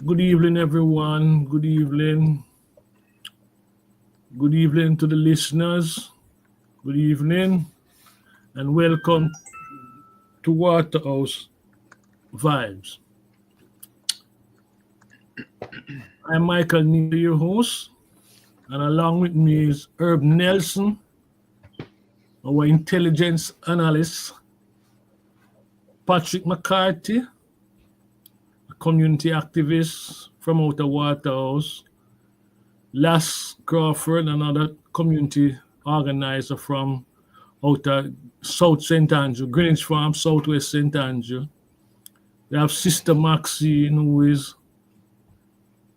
Good evening, everyone. Good evening. Good evening to the listeners. Good evening, and welcome to Waterhouse Vibes. I'm Michael Neal, your host, and along with me is Herb Nelson, our intelligence analyst, Patrick McCarthy, a community activist from out of Waterhouse, Lass Crawford, another community organizer from out of South St. Andrew, Greenwich Farm, Southwest St. Andrew. We have Sister Maxine, who is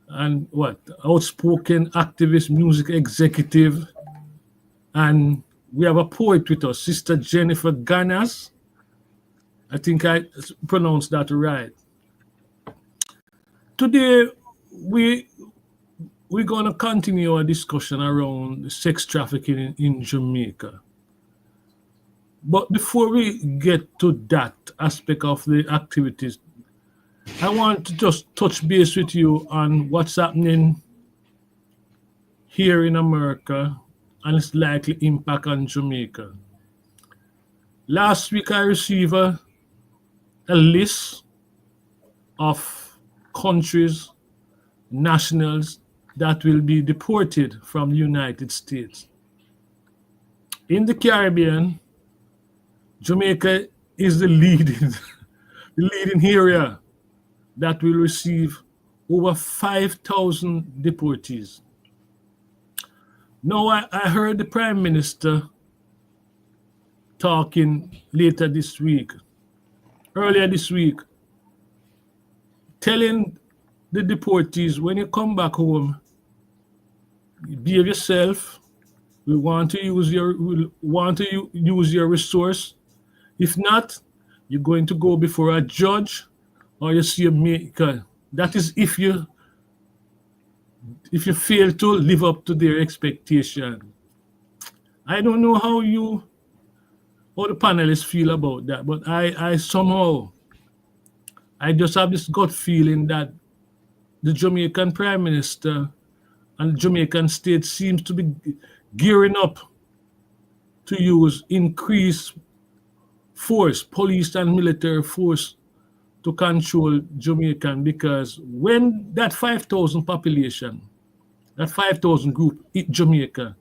and what outspoken activist, music executive, and we have a poet with us, Sister Jennifer Ganas. I think I pronounced that right. Today, we we're gonna continue our discussion around sex trafficking in Jamaica. But before we get to that aspect of the activities, I want to just touch base with you on what's happening here in America and its likely impact on Jamaica. Last week, I received a list of countries, nationals that will be deported from the United States. In the Caribbean, Jamaica is the leading, the leading area that will receive over 5,000 deportees. Now, I heard the Prime Minister talking earlier this week, telling the deportees, when you come back home, behave yourself. We want to use your resource. If not, you're going to go before a judge or you see a maker. That is if you fail to live up to their expectation. I don't know how the panelists feel about that, but I somehow I just have this gut feeling that the Jamaican Prime Minister and the Jamaican state seems to be gearing up to use increased force, police and military force, to control Jamaican, because when that 5,000 population, that 5,000 group hit Jamaica,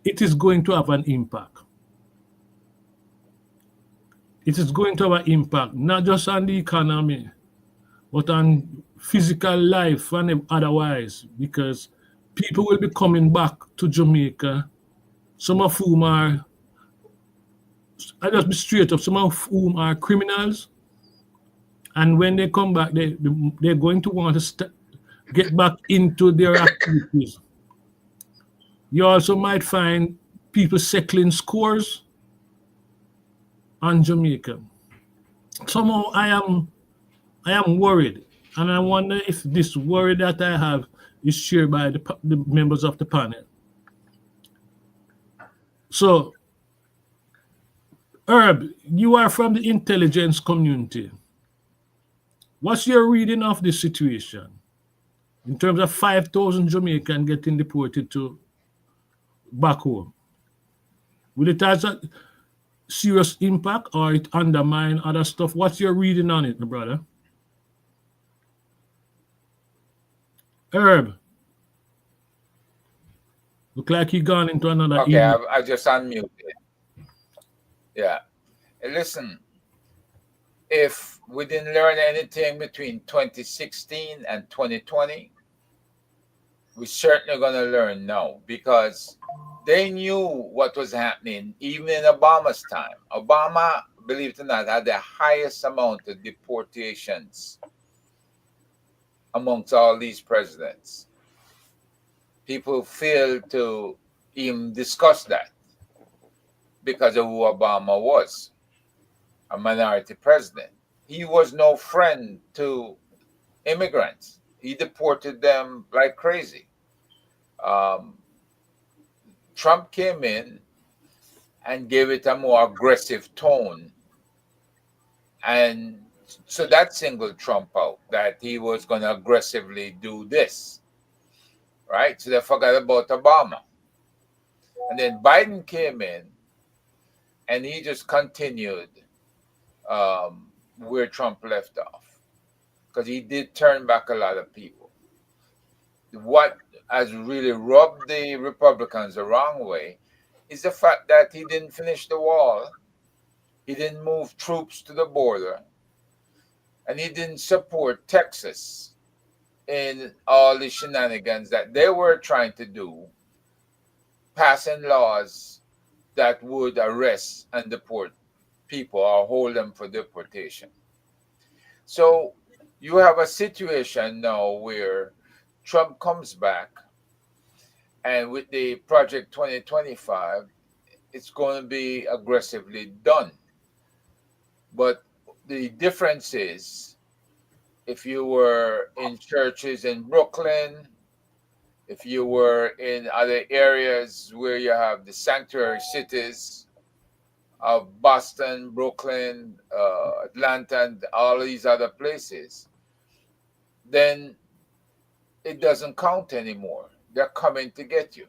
it is going to have an impact. It is going to have an impact, not just on the economy, but on physical life and otherwise, because people will be coming back to Jamaica, some of whom are, I just be straight up, some of whom are criminals. And when they come back, they're going to want to get back into their activities. You also might find people settling scores on Jamaica. Somehow I am worried, and I wonder if this worry that I have is shared by the members of the panel. So, Herb, you are from the intelligence community. What's your reading of this situation in terms of 5,000 Jamaicans getting deported to back home? Will it have a serious impact or it undermine other stuff? What's your reading on it, my brother? Herb, look like he gone into another Okay, email. I just unmuted. Yeah. Listen, if we didn't learn anything between 2016 and 2020, we're certainly going to learn now, because they knew what was happening even in Obama's time. Obama, believe it or not, had the highest amount of deportations amongst all these presidents. People fail to even discuss that because of who Obama was, a minority president. He was no friend to immigrants. He deported them like crazy. Trump came in and gave it a more aggressive tone. And so that singled Trump out. that he was going to aggressively do this, right? So they forgot about Obama. And then Biden came in and he just continued where Trump left off, because he did turn back a lot of people. What has really rubbed the Republicans the wrong way is the fact that he didn't finish the wall, he didn't move troops to the border, and he didn't support Texas in all the shenanigans that they were trying to do, passing laws that would arrest and deport people or hold them for deportation. So you have a situation now where Trump comes back, and with the Project 2025, it's going to be aggressively done. But the difference is, if you were in churches in Brooklyn, if you were in other areas where you have the sanctuary cities of Boston, Brooklyn, Atlanta, and all these other places, then it doesn't count anymore. They're coming to get you,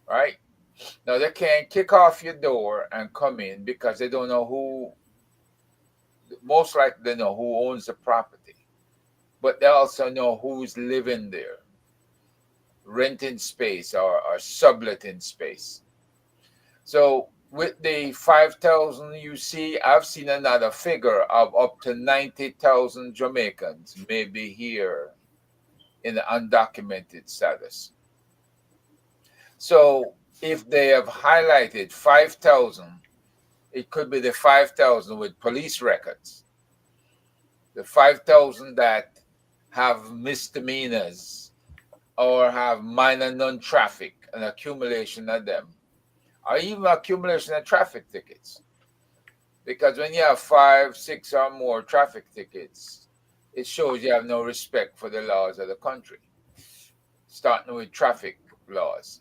right? Now, they can't kick off your door and come in because they don't know who, most likely they know who owns the property, but they also know who's living there, renting space or subletting space. So with the 5,000 you see, I've seen another figure of up to 90,000 Jamaicans may be here in the undocumented status. So if they have highlighted 5,000, it could be the 5,000 with police records, the 5,000 that have misdemeanors or have minor non-traffic, an accumulation of them, or even accumulation of traffic tickets. Because when you have 5, 6 or more traffic tickets, it shows you have no respect for the laws of the country, starting with traffic laws.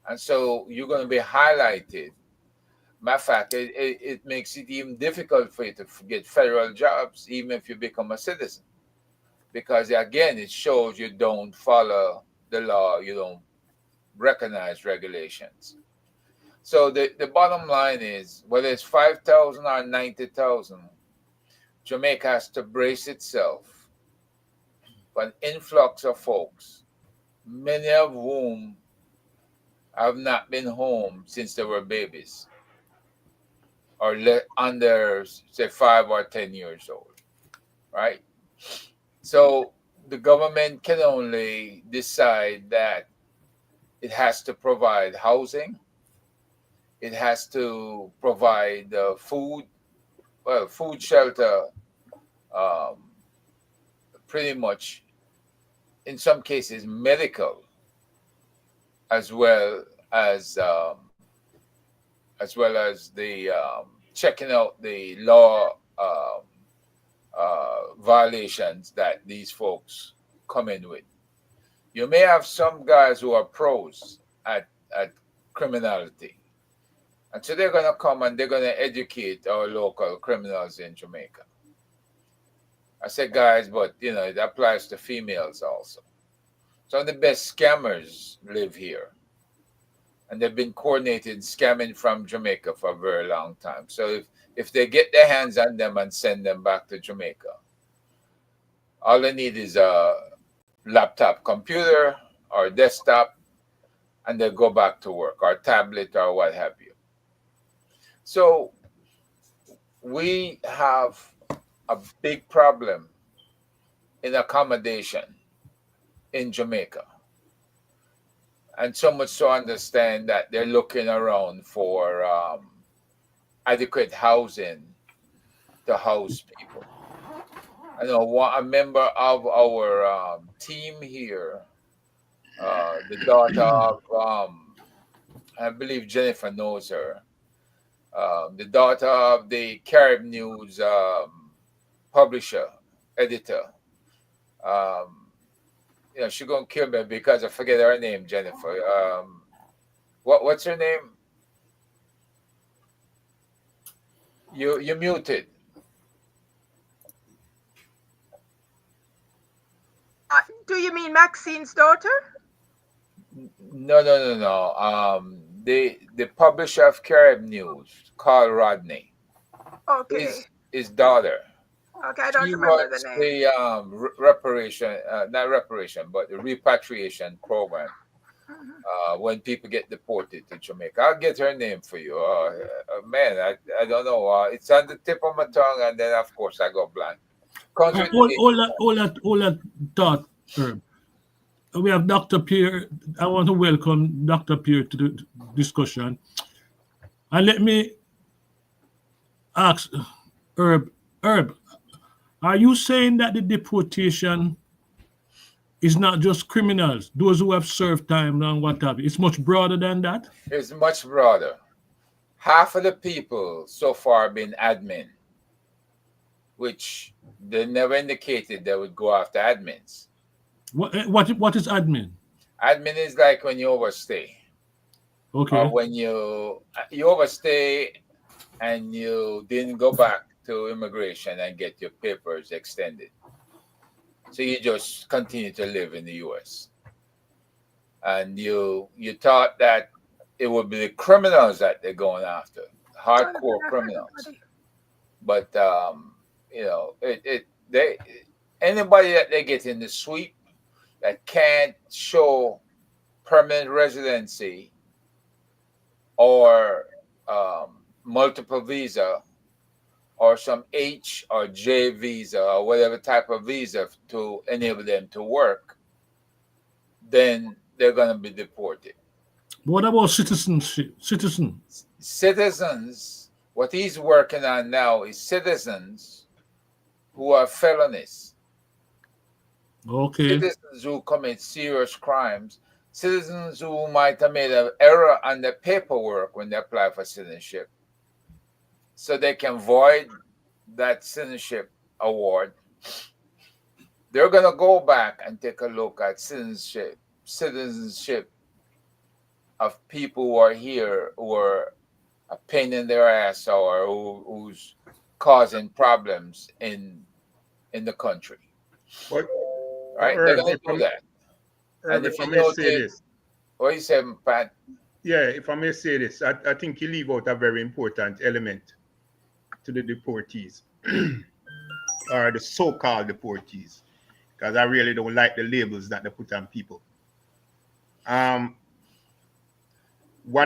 And so you're going to be highlighted. Matter of fact, it makes it even difficult for you to get federal jobs, even if you become a citizen. Because again, it shows you don't follow the law, you don't recognize regulations. So the bottom line is, whether it's 5,000 or 90,000, Jamaica has to brace itself for an influx of folks, many of whom have not been home since they were babies, or under, say, 5 or 10 years old, right? So the government can only decide that it has to provide housing, it has to provide food, food, shelter, um, pretty much, in some cases, medical, as well as the checking out the law violations that these folks come in with. You may have some guys who are pros at criminality, and so they're going to come and they're going to educate our local criminals in Jamaica. I say guys, but it applies to females also. Some of the best scammers live here, and they've been coordinated scamming from Jamaica for a very long time. So if they get their hands on them and send them back to Jamaica, all they need is a laptop computer or desktop, and they go back to work, or tablet or what have you. So we have a big problem in accommodation in Jamaica. And so much so understand that they're looking around for adequate housing to house people. I know a member of our team here, the daughter of, I believe Jennifer knows her, the daughter of the Carib News publisher, editor. She's gonna kill me because I forget her name, Jennifer. What's her name? You muted. Do you mean Maxine's daughter? No. The publisher of Carib News, Carl Rodney, Okay. his daughter. Okay, I don't She remember the runs name. the reparation, not reparation, but the repatriation program. When people get deported to Jamaica, I'll get her name for you. Man, I don't know. It's on the tip of my tongue, and then of course I go blank. Comes with the All that thought, Herb. We have Dr. Pierre. I want to welcome Dr. Pierre to the discussion. And let me ask Herb, are you saying that the deportation is not just criminals, those who have served time and what have you? It's much broader than that? It's much broader. Half of the people so far been admin, which they never indicated they would go after admins. What is admin? Admin is like when you overstay, Okay. or when you overstay and you didn't go back to immigration and get your papers extended. So you just continue to live in the US. And you thought that it would be the criminals that they're going after, hardcore criminals. But anybody that they get in the sweep that can't show permanent residency or multiple visa or some H or J visa or whatever type of visa to enable them to work, then they're going to be deported. What about citizenship? Citizens, what he's working on now is citizens who are felonies. Okay. Citizens who commit serious crimes, citizens who might have made an error on the paperwork when they apply for citizenship, so they can void that citizenship award. They're going to go back and take a look at citizenship of people who are here who are a pain in their ass or who's causing problems in the country. But Right? They're going to do that. And if I may say this. What you say, Pat? Yeah, if I may say this, I think you leave out a very important element to the deportees, or the so-called deportees, because I really don't like the labels that they put on people. One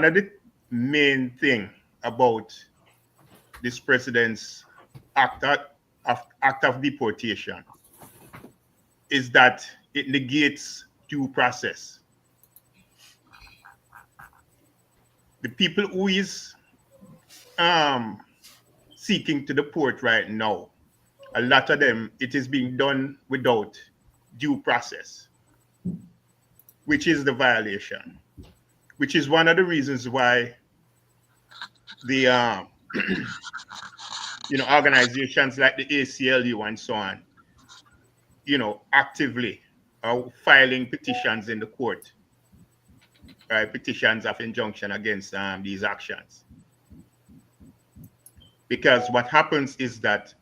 of the main thing about this president's act of deportation is that it negates due process. The people who is seeking to deport right now, a lot of them, it is being done without due process, which is the violation, which is one of the reasons why the organizations like the ACLU and so on, actively are filing petitions in the court, right? Petitions of injunction against these actions. Because what happens is that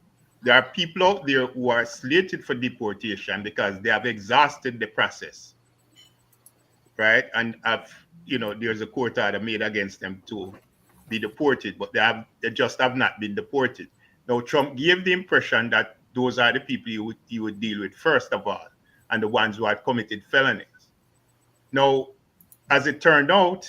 there are people out there who are slated for deportation because they have exhausted the process, right? And there's a court order made against them to be deported, but they just have not been deported. Now, Trump gave the impression that those are the people he would deal with first of all, and the ones who have committed felonies. Now, as it turned out,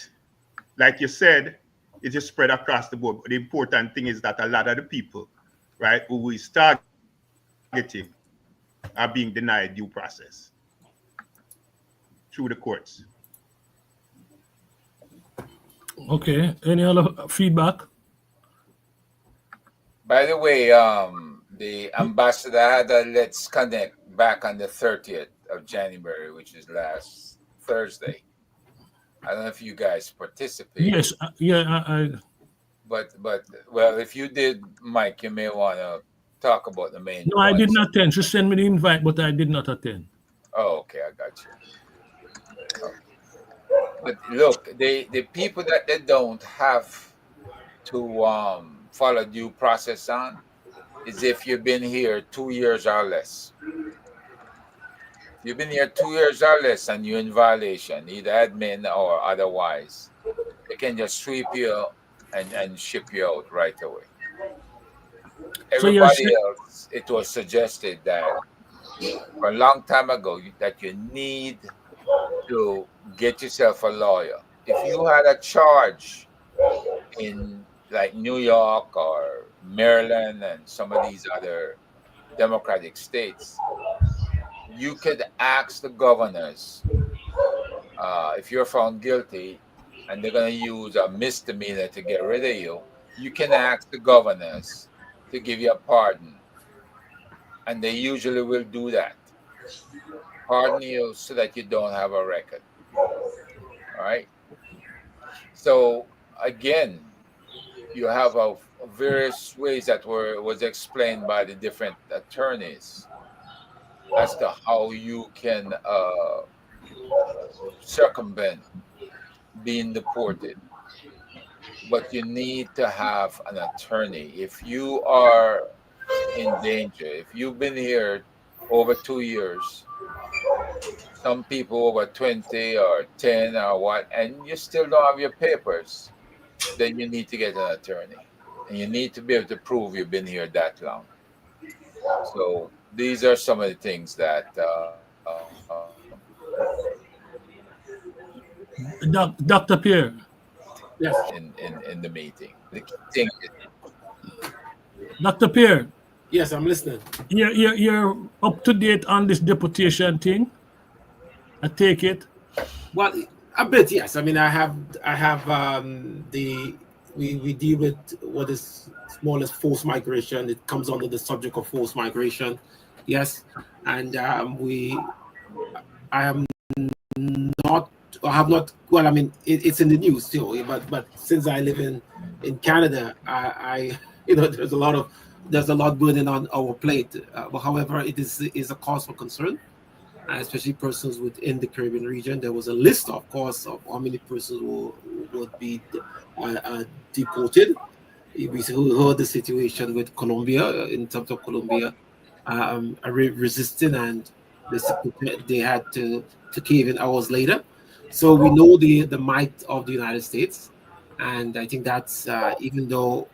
like you said, it just spread across the board. But the important thing is that a lot of the people, right, who is targeting are being denied due process through the courts. Okay. Any other feedback? By the way, the ambassador had a Let's Connect back on the 30th of January, which is last Thursday. I don't know if you guys participated. Yes. I But well, if you did, Mike, you may want to talk about the main No, I did points. not attend. She sent me the invite, but I did not attend. Oh, okay, I got you. Okay. But look, the people that they don't have to follow due process on is if you've been here 2 years or less. you've been here 2 years or less and you're in violation, either admin or otherwise, they can just sweep you and ship you out right away. So you're Everybody saying, else, it was suggested that for a long time ago that you need to get yourself a lawyer. If you had a charge in like New York or Maryland and some of these other democratic states, you could ask the governors if you're found guilty and they're going to use a misdemeanor to get rid of you, you can ask the governors to give you a pardon. And they usually will do that. Pardon you so that you don't have a record. All right. So again, you have various ways that was explained by the different attorneys as to how you can circumvent being deported. But you need to have an attorney. If you are in danger, if you've been here over 2 years, some people over 20 or 10 or what, and you still don't have your papers, then you need to get an attorney. And you need to be able to prove you've been here that long. So these are some of the things that Dr. Pierre, Yes. in the meeting. The key thing is, Dr. Pierre, Yes, I'm listening. you're up to date on this deportation thing. I take it. Well, a bit, yes. I mean, I have the we deal with what is more or less forced migration. It comes under the subject of forced migration, yes. And I am not, I have not. Well, I mean, it's in the news still, but since I live in Canada, I there's a lot burning on our plate. But however, it is a cause for concern, especially persons within the Caribbean region. There was a list, of course, of how many persons would be deported. We heard the situation with Colombia, in terms of Colombia resisting, and they had to cave in hours later. So we know the might of the United States, and I think that's even though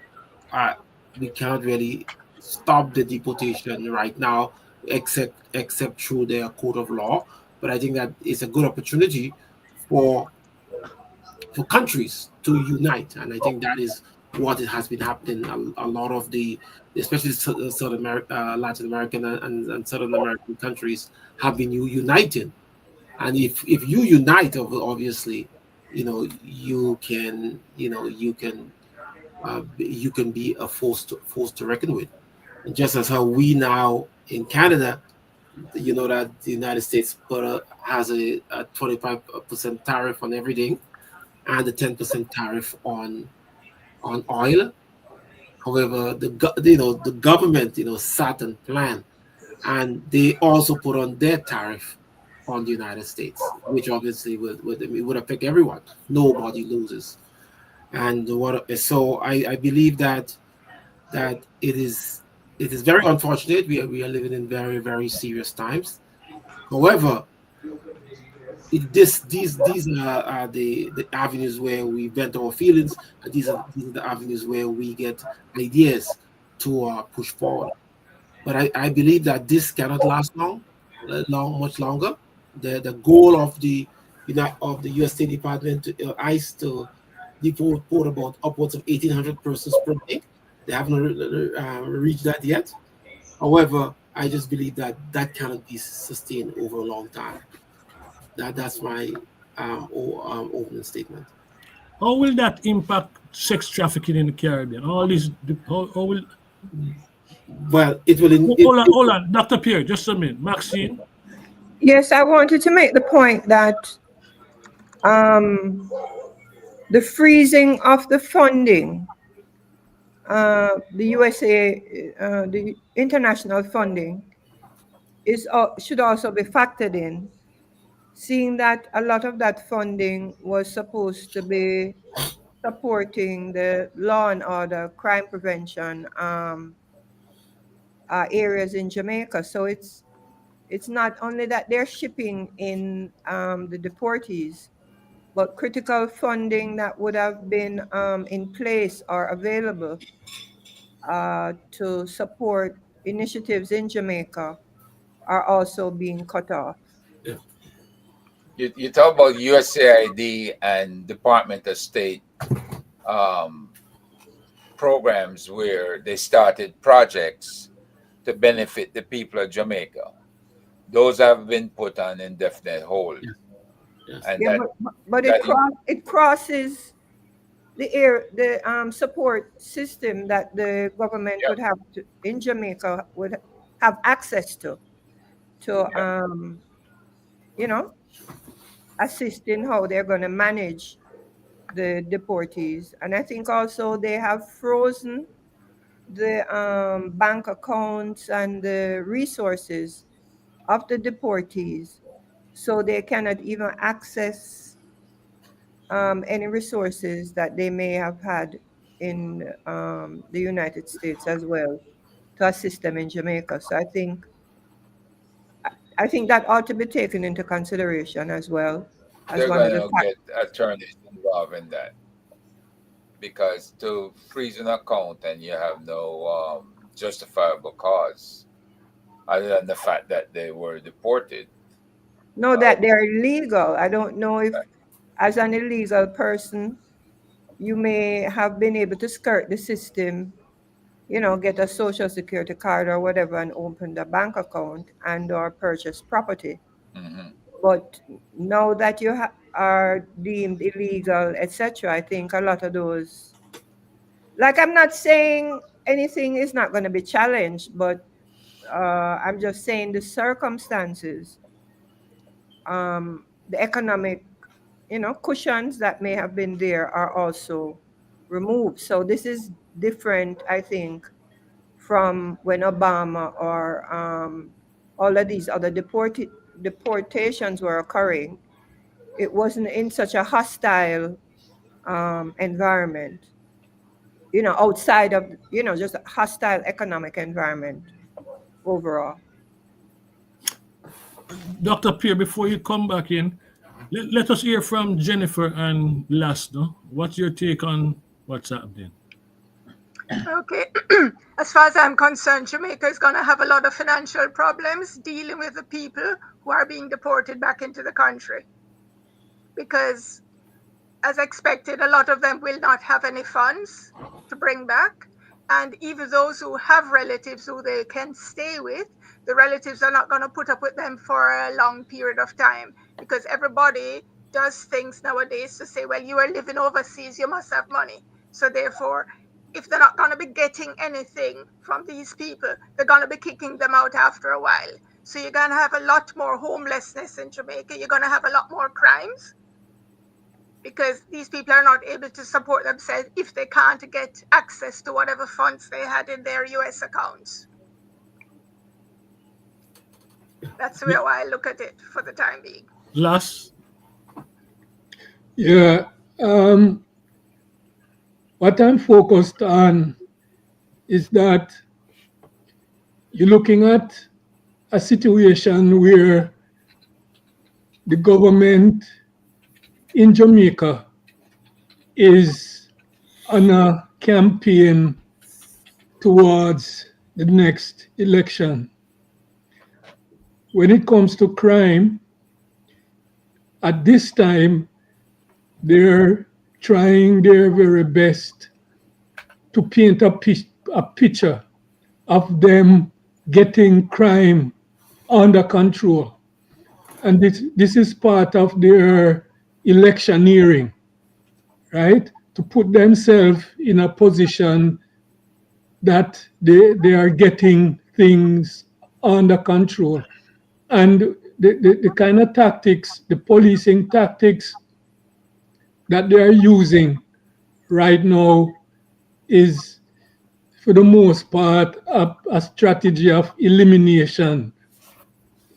uh, we cannot really stop the deportation right now, except through their code of law. But I think that is a good opportunity for countries to unite, and I think that is what it has been happening. A lot of especially South America, Latin American and Southern American countries have been uniting. And if you unite, obviously, you can be a force to reckon with. And just as how we now in Canada, that the United States has a 25% tariff on everything, and a 10% tariff on oil. However, the government sat and planned, and they also put on their tariff on the United States, which obviously would affect everyone. Nobody loses. And so I believe that it is very unfortunate. We are living in very, very serious times. However, these are the avenues where we vent our feelings, and these are the avenues where we get ideas to push forward. But I believe that this cannot last much longer. The goal of the U.S. State Department, ICE, to deport about upwards of 1,800 persons per day. They haven't reached that yet. However, I just believe that cannot be sustained over a long time. That's my opening statement. How will that impact sex trafficking in the Caribbean? All this, how will? Well, it will. Hold on, Dr. Pierre, just a minute. Maxine, Yes, I wanted to make the point that um, the freezing of the funding, the USA, the international funding, should also be factored in, seeing that a lot of that funding was supposed to be supporting the law and order, crime prevention areas in Jamaica. So it's not only that they're shipping in the deportees, but critical funding that would have been in place or available to support initiatives in Jamaica are also being cut off. You talk about USAID and Department of State um, programs where they started projects to benefit the people of Jamaica. Those have been put on indefinite hold, Yes. Yes. and Yeah, but that it crosses the support system that the government yeah, would have to, in Jamaica would have access to yeah, you know assist in how they're going to manage the deportees. And I think also they have frozen the bank accounts and the resources of the deportees, so they cannot even access any resources that they may have had in the United States as well to assist them in Jamaica. So I think that ought to be taken into consideration as well as they're one of going the to get attorneys involved in that because to freeze an account and you have no justifiable cause other than the fact that they were deported. know Uh, that they're illegal. I don't know if, as an illegal person, you may have been able to skirt the system, get a social security card or whatever and open the bank account and or purchase property. mhm. But now that you are deemed illegal, etc., I think a lot of those, like, I'm not saying anything is not going to be challenged, but I'm just saying the circumstances, the economic, cushions that may have been there are also removed. So this is different, I think, from when Obama or all of these other deportations were occurring. It wasn't in such a hostile environment, outside of, just a hostile economic environment overall. Dr. Pierre, before you come back in, let us hear from Jennifer and Lasno. What's your take on what's happening? Okay. As far as I'm concerned, Jamaica is going to have a lot of financial problems dealing with the people who are being deported back into the country. Because, as expected, a lot of them will not have any funds to bring back. And even those who have relatives who they can stay with, the relatives are not going to put up with them for a long period of time, because everybody does things nowadays to say, well, you are living overseas, you must have money. So therefore, if they're not going to be getting anything from these people, they're going to be kicking them out after a while. So you're going to have a lot more homelessness in Jamaica. You're going to have a lot more crimes, because these people are not able to support themselves if they can't get access to whatever funds they had in their US accounts. That's the way I look at it for the time being. Last, Yeah, what I'm focused on is that you're looking at a situation where the government in Jamaica is on a campaign towards the next election. When it comes to crime, at this time, they're trying their very best to paint a picture of them getting crime under control. And this is part of their electioneering, right? To put themselves in a position that they are getting things under control. And the kind of tactics, the policing tactics that they are using right now is, for the most part, a strategy of elimination.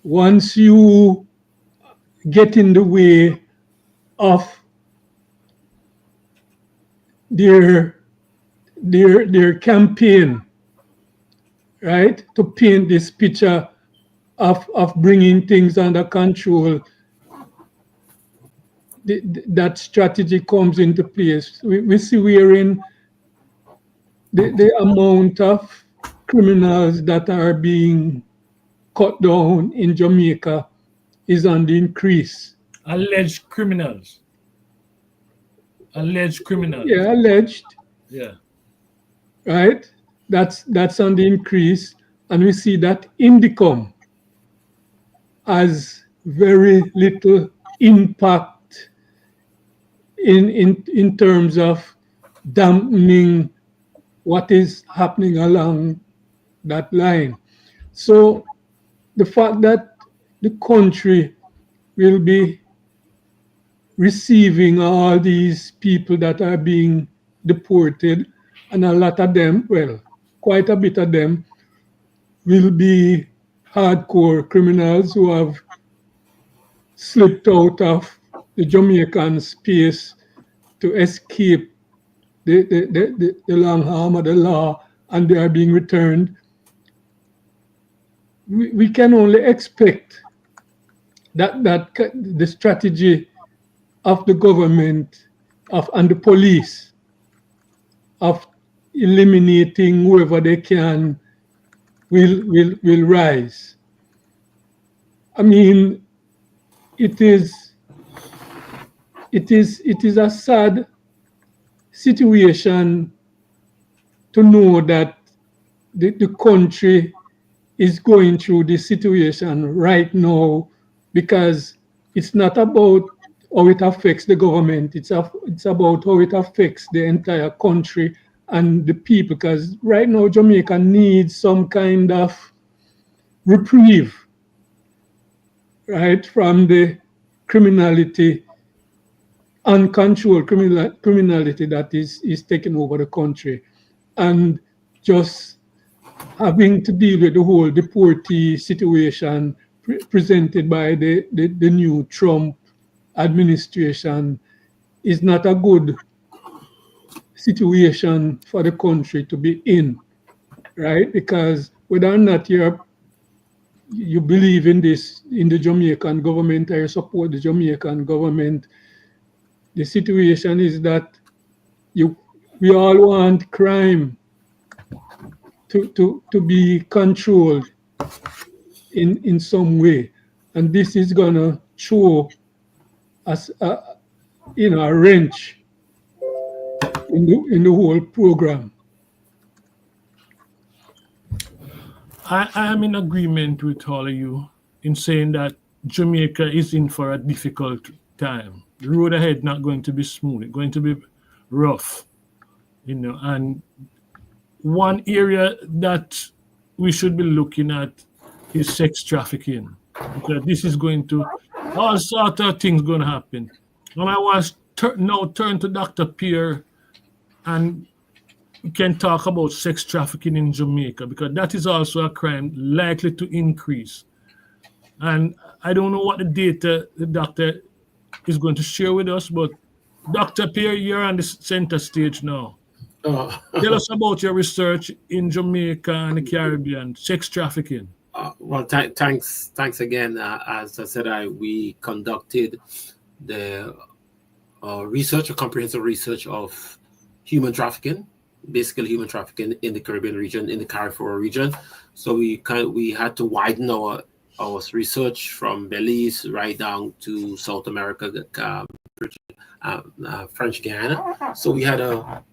Once you get in the way of their campaign, right, to paint this picture of bringing things under control, that strategy comes into place. We see wherein the amount of criminals that are being cut down in Jamaica is on the increase. Alleged criminals. Alleged criminals. Yeah, alleged, Yeah. right? That's on the increase, and we see that income has very little impact in terms of dampening what is happening along that line. So the fact that the country will be receiving all these people that are being deported, and a lot of them, well, quite a bit of them, will be hardcore criminals who have slipped out of the Jamaican space to escape the long arm of the law, and they are being returned. We can only expect that the strategy of the government and the police of eliminating whoever they can will rise. I mean, it is a sad situation to know that the country is going through this situation right now, because it's not about how it affects the government. It's about how it affects the entire country and the people. Because right now Jamaica needs some kind of reprieve, right, from the criminality, uncontrolled criminality that is taking over the country, and just having to deal with the whole deportee situation presented by the new Trump administration is not a good situation for the country to be in, right? Because whether or not you believe in the Jamaican government, or you support the Jamaican government, the situation is that we all want crime to be controlled in some way, and this is gonna throw us a wrench in the whole program. I am in agreement with all of you in saying that Jamaica is in for a difficult time. The road ahead not going to be smooth. It's going to be rough, and one area that we should be looking at is sex trafficking, because this is going to, all sort of things going to happen. And I want to now turn to Dr. Pierre, and we can talk about sex trafficking in Jamaica, because that is also a crime likely to increase. And I don't know what the data the doctor is going to share with us, but Dr. Pierre, you're on the center stage now. Tell us about your research in Jamaica and the Caribbean, sex trafficking. Well, thanks again. As I said, we conducted the research, a comprehensive research of human trafficking, basically human trafficking in the Caribbean region, in the CARIFORA region. So we had to widen our research from Belize right down to South America, French Guiana. So we had about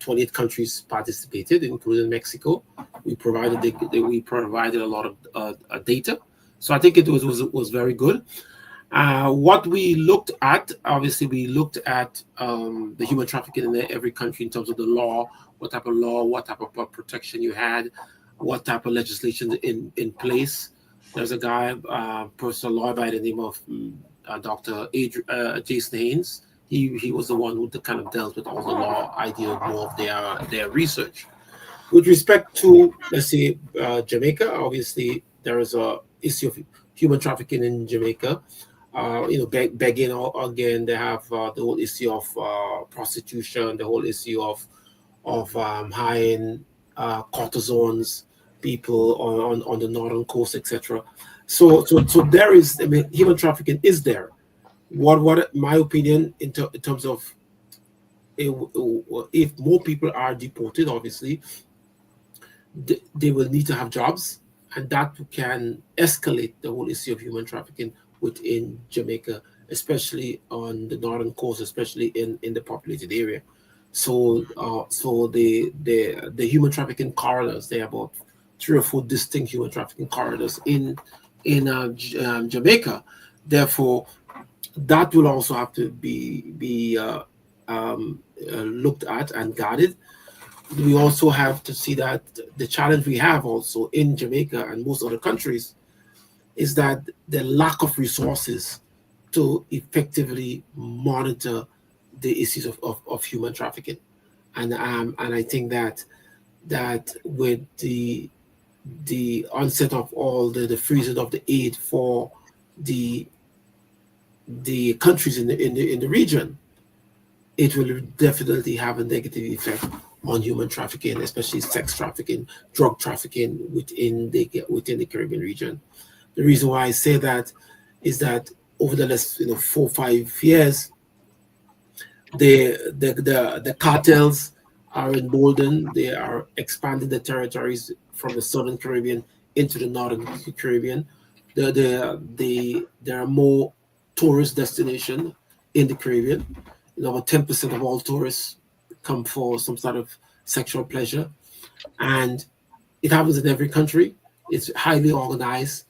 28 countries participated, including Mexico. We provided a lot of data. So I think it was very good. What we looked at, obviously, we looked at the human trafficking in every country in terms of the law, what type of law, what type of protection you had, what type of legislation in place. There's a guy, personal lawyer by the name of Dr. Jason Haynes. He was the one who kind of dealt with all the law idea more of their research. With respect to, let's say, Jamaica, obviously there is a issue of human trafficking in Jamaica. Begging again, they have the whole issue of prostitution, the whole issue of hiring courtesans, people on the northern coast, etc. So there is, I mean, human trafficking is there. What my opinion in terms of if more people are deported, obviously they will need to have jobs, and that can escalate the whole issue of human trafficking within Jamaica, especially on the northern coast, especially in the populated area. So the human trafficking corridors, there are about 3 or 4 distinct human trafficking corridors in Jamaica. Therefore, that will also have to be looked at and guarded. We also have to see that the challenge we have also in Jamaica and most other countries is that the lack of resources to effectively monitor the issues of human trafficking. And I think that with the onset of all the freezing of the aid for the countries in the region, it will definitely have a negative effect on human trafficking, especially sex trafficking, drug trafficking within the Caribbean region. The reason why I say that is that over the last 4 or 5 years, the cartels are emboldened. They are expanding the territories from the southern Caribbean into the northern Caribbean. There are more tourist destinations in the Caribbean. About 10% of all tourists come for some sort of sexual pleasure, and it happens in every country. It's highly organized.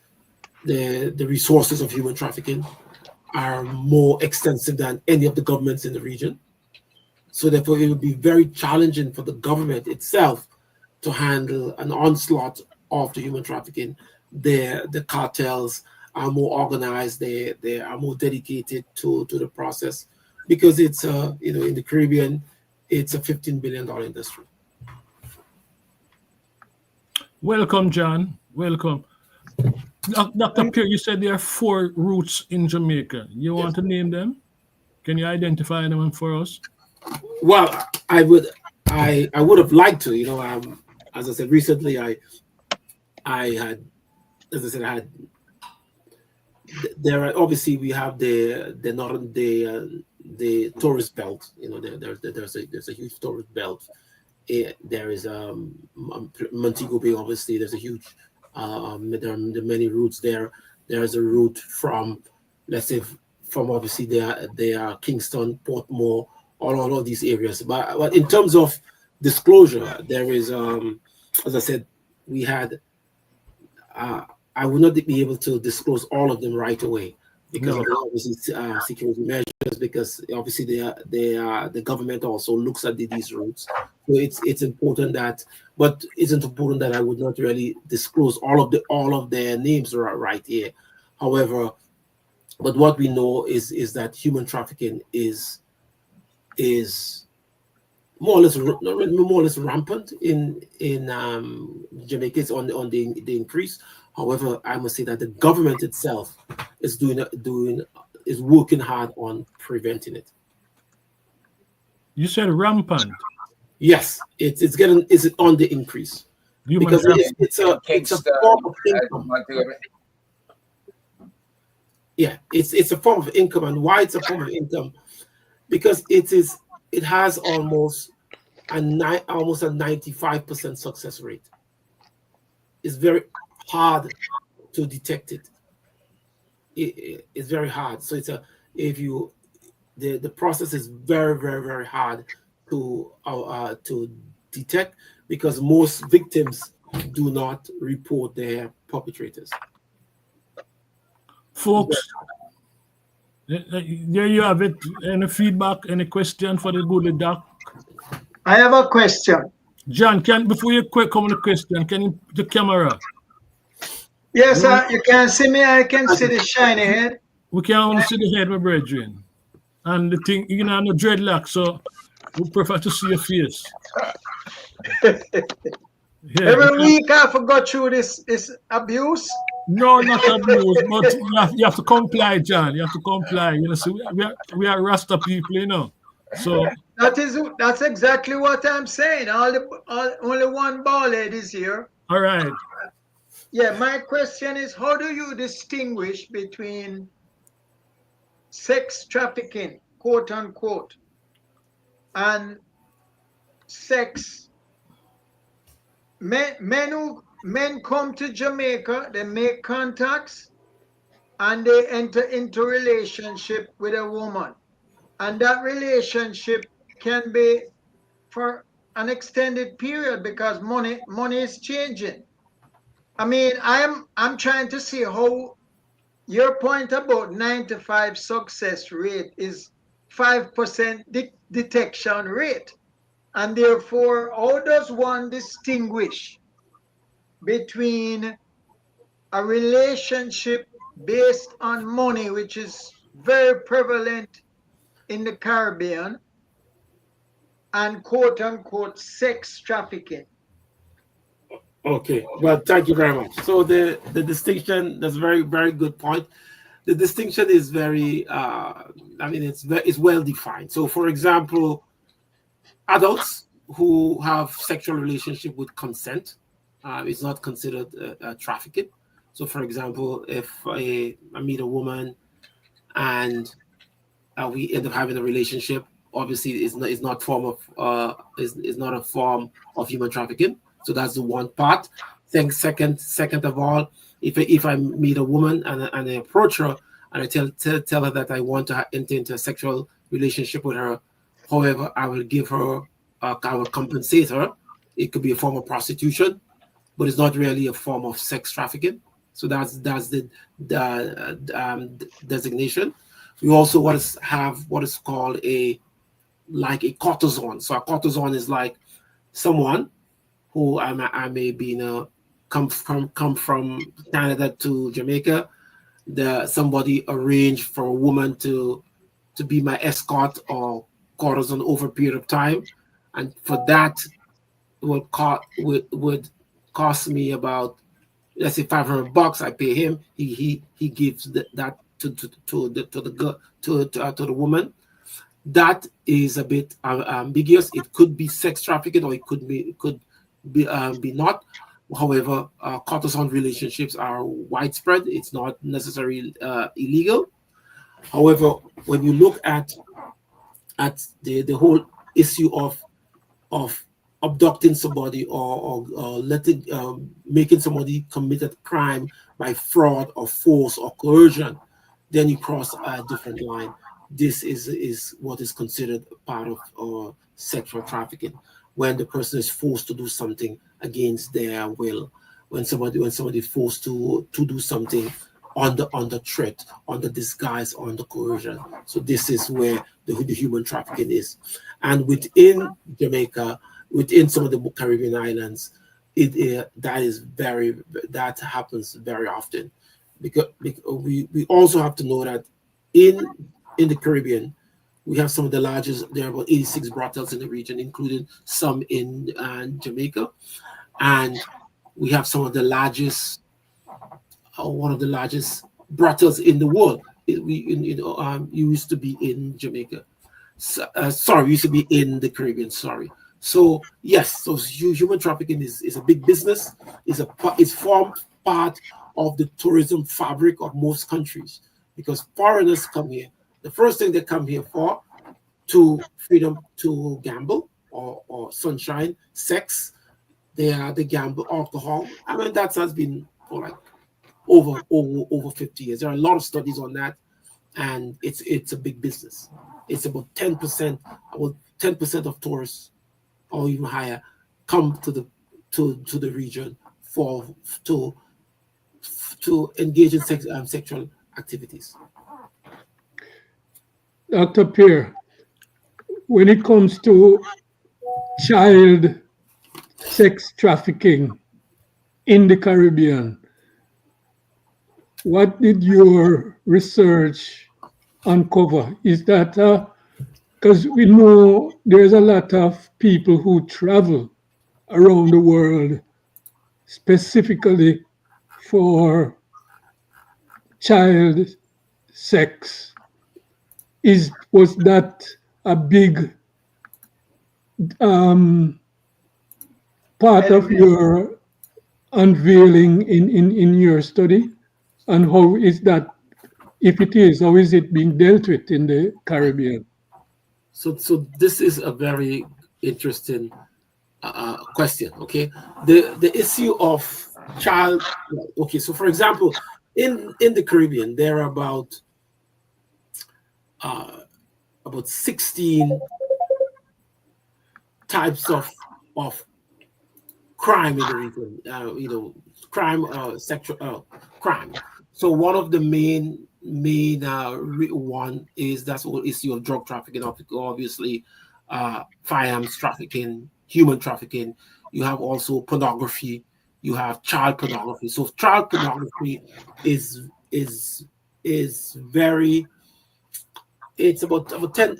The resources of human trafficking are more extensive than any of the governments in the region. So therefore, it would be very challenging for the government itself to handle an onslaught of the human trafficking. The cartels are more organized. They are more dedicated to the process, because it's in the Caribbean, it's a $15 billion industry. Welcome, John. Welcome. Dr. Pierre, you said there are 4 routes in Jamaica. You want to name them? Can you identify them for us? Well, I would have liked to. As I said recently, I had there are, obviously, we have the northern the tourist belt. There's a huge tourist belt. There is Montego Bay. Obviously, there's a huge. There are many routes there. There is a route from, let's say, from obviously there are Kingston, Portmore, all of these areas. But in terms of disclosure, there is, as I said, we had. I would not be able to disclose all of them right away because of obviously security measures. Because obviously the government also looks at these routes. So it's important that, but isn't important that I would not really disclose all of their names right here. However, but what we know is that human trafficking is more or less rampant in Jamaica. It's on the increase. However, I must say that the government itself is working hard on preventing it. You said rampant. Yes, it's on the increase because it's a form of income. Yeah, it's a form of income, and why it's a form of income? Because it has almost a 95% success rate. It's very hard to detect it. It's very hard. So the process is very, very, very hard to detect, because most victims do not report their perpetrators. Folks, there you have it. Any feedback, any question for the good doc? I have a question. John, before you come with the question, can you the camera? Yes, you can see me. I can see the shiny head. We can only see the head, my brethren. And the thing, no dreadlock, so we prefer to see your face. Yeah, Every week I have to go through this abuse. No, not abuse, but you have to comply, John. You have to comply. So we are Rasta people, So that's exactly what I'm saying. Only one ball head is here. All right. Yeah, my question is, how do you distinguish between sex trafficking, quote unquote, and sex? Men come to Jamaica, they make contacts, and they enter into relationship with a woman, and that relationship can be for an extended period because money is changing. I mean, I'm trying to see how your point about 95 success rate is 5% detection rate, and therefore how does one distinguish between a relationship based on money, which is very prevalent in the Caribbean, and quote unquote sex trafficking? Okay, well, thank you very much. So the distinction, that's a very, very good point. The distinction is very, I mean, it's well defined. So, for example, adults who have sexual relationship with consent is not considered trafficking. So, for example, if I meet a woman and we end up having a relationship, obviously is not form of is not a form of human trafficking. So that's the one part. Then second of all, if I meet a woman and I approach her and I tell her that I want to enter into a sexual relationship with her, however, I will give her I will compensate her. It could be a form of prostitution, but it's not really a form of sex trafficking. So that's the designation. We also have what is called a courtesan. So a courtesan is like someone who I may be come from Canada to Jamaica. Somebody arranged for a woman to be my escort or courtesan over a period of time, and for that would cost me about, let's say, $500. I pay him. He gives that to the woman. That is a bit ambiguous. It could be sex trafficking, or it could be not. However, courtesan relationships are widespread. It's not necessarily illegal. However, when you look at the whole issue of abducting somebody or letting making somebody commit a crime by fraud or force or coercion, then you cross a different line. This is what is considered part of sexual trafficking, when the person is forced to do something against their will, when somebody is forced to do something under threat, under disguise, under coercion. So this is where the human trafficking is. And within Jamaica, within some of the Caribbean islands, that happens very often, because we also have to know that in the Caribbean, we have some of the largest. There are about 86 brothels in the region, including some in Jamaica, and we have some of the largest, one of the largest brothels in the world. Used to be in Jamaica. Sorry, used to be in the Caribbean. Sorry. So yes, so human trafficking is a big business. It's formed part of the tourism fabric of most countries, because foreigners come here. The first thing they come here for, to freedom to gamble or sunshine, sex. They gamble, alcohol. I mean, that has been for like over 50 years. There are a lot of studies on that, and it's a big business. It's about 10%, of tourists, or even higher, come to the region to engage in sexual activities. Dr. Pierre, when it comes to child sex trafficking in the Caribbean, what did your research uncover? Is that because we know there's a lot of people who travel around the world specifically for child sex. Was that a big part of your unveiling in your study? And how is that, if it is, how is it being dealt with in the Caribbean? So this is a very interesting question. Okay, the issue of child. Okay, so for example, in the Caribbean, there are about 16 types of crime in the region. Crime, sexual crime. So one of the main one is that's whole issue of drug trafficking, obviously, firearms trafficking, human trafficking. You have also pornography. You have child pornography. So child pornography is very. It's about 10.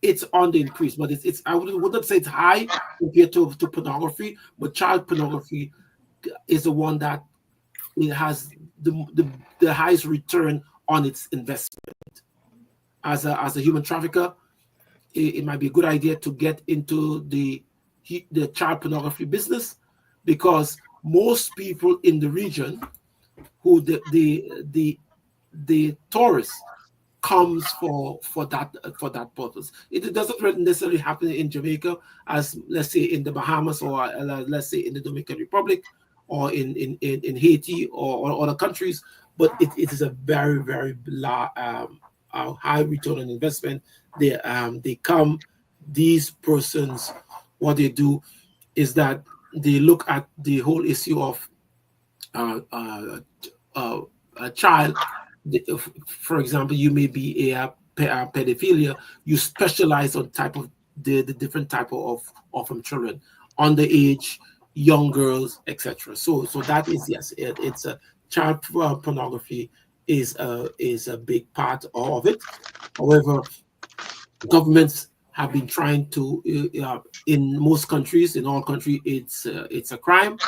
It's on the increase, but it's I wouldn't say it's high compared to pornography, but child pornography is the one that it has the highest return on its investment. As a human trafficker, it might be a good idea to get into the child pornography business, because most people in the region who the tourists comes for that purpose. It doesn't necessarily happen in Jamaica, as let's say in the Bahamas, or let's say in the Dominican Republic, or in Haiti, or other countries. But it is a very high return on investment. They come, these persons, what they do is that they look at the whole issue of a child. For example, you may be a pedophilia. You specialize on type of the different type of children, underage, young girls, etc. So that is, yes, it's a child pornography is a big part of it. However, governments have been trying to in most countries, in all countries, it's a crime.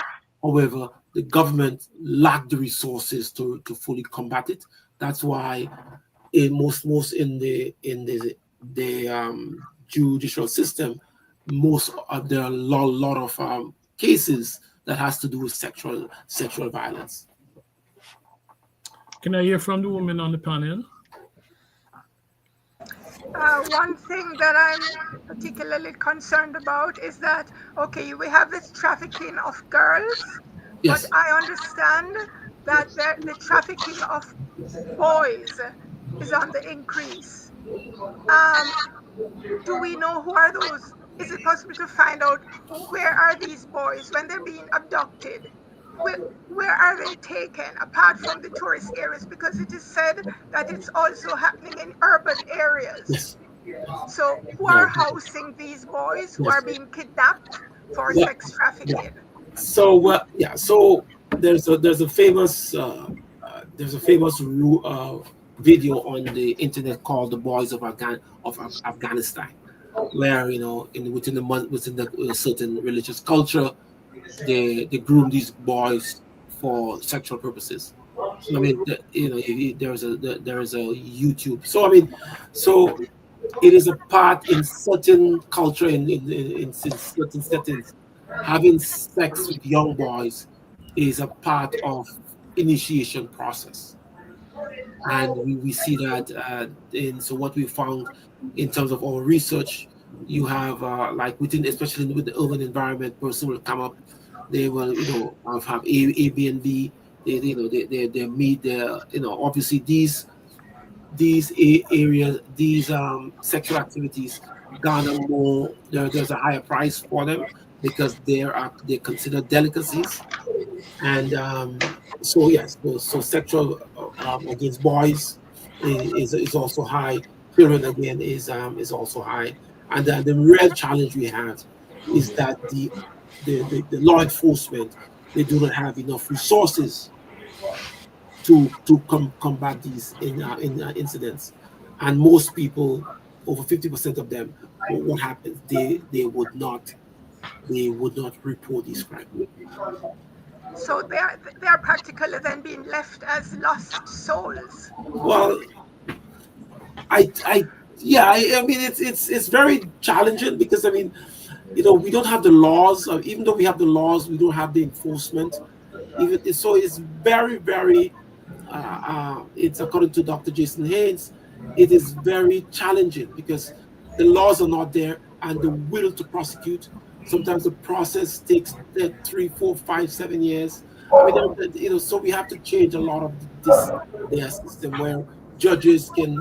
However, the government lack the resources to fully combat it. That's why in most in the judicial system, there are a lot of cases that has to do with sexual violence. Can I hear from the woman on the panel? One thing that I'm particularly concerned about is that, okay, we have this trafficking of girls, Yes. but I understand that the trafficking of boys is on the increase. Do we know who are those? Is it possible to find out where are these boys when they're being abducted? Where are they taken, apart from the tourist areas? Because it is said that it's also happening in urban areas. Yes. So who are housing these boys who are being kidnapped for sex trafficking? So so there's a famous video on the internet called "The Boys of Afghanistan," where within a certain religious culture, they groom these boys for sexual purposes. So, I mean, there is a YouTube. So I mean, so it is a part in certain culture, in certain settings. Having sex with young boys is a part of initiation process, and we see that so what we found in terms of our research, you have like especially with the urban environment, person will come up, they will have Airbnb, they meet obviously these areas, these sexual activities garner more. There's a higher price for them because they're considered delicacies, and so yes, so sexual against boys is also high. Children again is also high, and the real challenge we have is that the law enforcement, they do not have enough resources to combat these incidents, and most people, over 50% of them, what happens, they would not report these crimes. So they are practically then being left as lost souls. Well, I mean it's very challenging, because I mean We don't have the laws. Even though we have the laws, we don't have the enforcement. Even so, it's very, very. It's according to Dr. Jason Haynes, it is very challenging because the laws are not there and the will to prosecute. Sometimes the process takes 3, 4, 5, 7 years. I mean, so we have to change a lot of this their system where judges can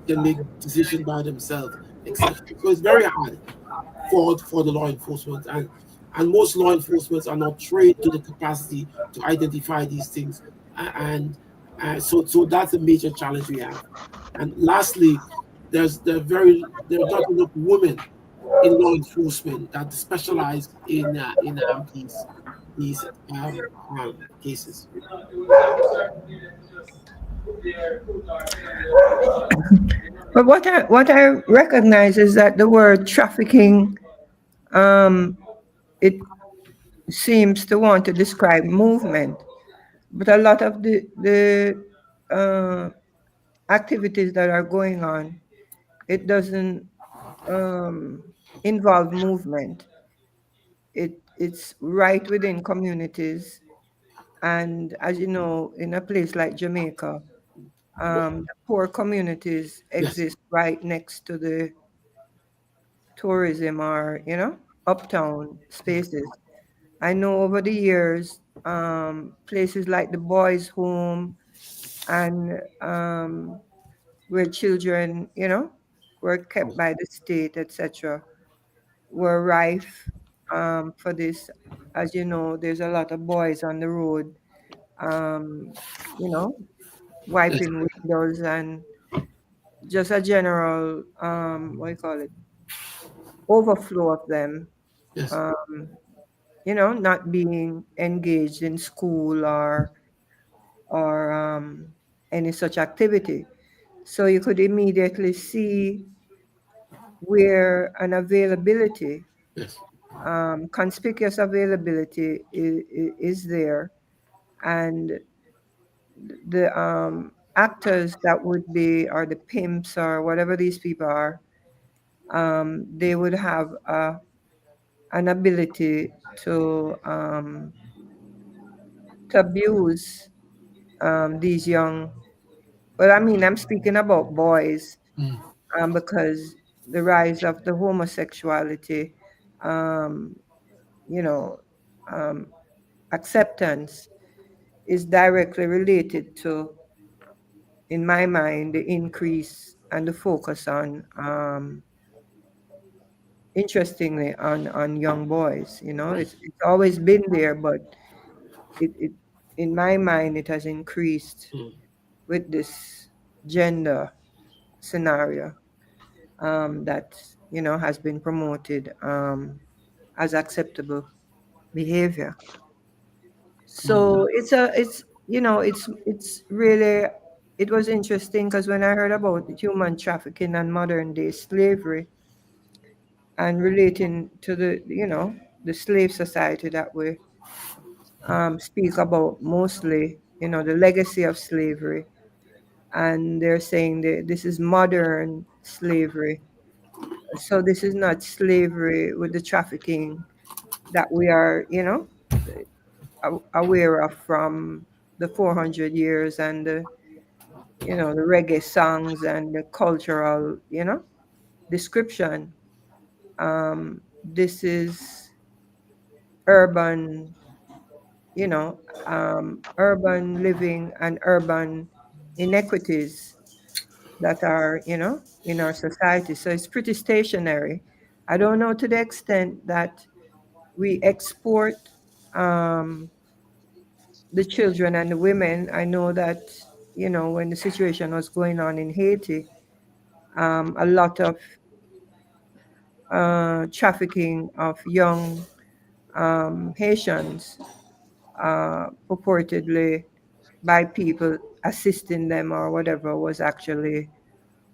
make decisions by themselves, etc. So it's very hard for the law enforcement, and most law enforcement are not trained to the capacity to identify these things, and so that's a major challenge we have. And lastly, there are not enough women in law enforcement that specialize in these cases. But what I recognize is that the word trafficking, it seems to want to describe movement, but a lot of the uh, activities that are going on, it doesn't involve movement. It's right within communities, and as you know, in a place like Jamaica, the poor communities Yes, exist right next to the tourism or uptown spaces. I know over the years, places like the boys' home and where children, were kept by the state, etc., were rife for this. As you know, there's a lot of boys on the road, um, you know, yes, wiping windows and just a general, what do you call it, overflow of them, yes. um, not being engaged in school or any such activity. So you could immediately see where an availability, Yes. conspicuous availability is there, and the actors that would be, or the pimps or whatever these people are, they would have an ability to abuse these young. Well, I mean, I'm speaking about boys, Mm. because the rise of the homosexuality, um, you know, um, acceptance is directly related to, in my mind, the increase and the focus on, interestingly, on young boys. It's always been there, but it in my mind it has increased Mm. with this gender scenario, that has been promoted as acceptable behavior. Mm. So it's really, it was interesting because when I heard about human trafficking and modern day slavery and relating to the slave society that we speak about mostly, the legacy of slavery, and they're saying that this is modern slavery. So this is not slavery with the trafficking that we are, aware of from the 400 years and the reggae songs and the cultural, description. This is urban, urban living and urban inequities that are, in our society. So it's pretty stationary. I don't know to the extent that we export um, the children and the women. I know that, when the situation was going on in Haiti, a lot of trafficking of young Haitians, purportedly by people assisting them or whatever, was actually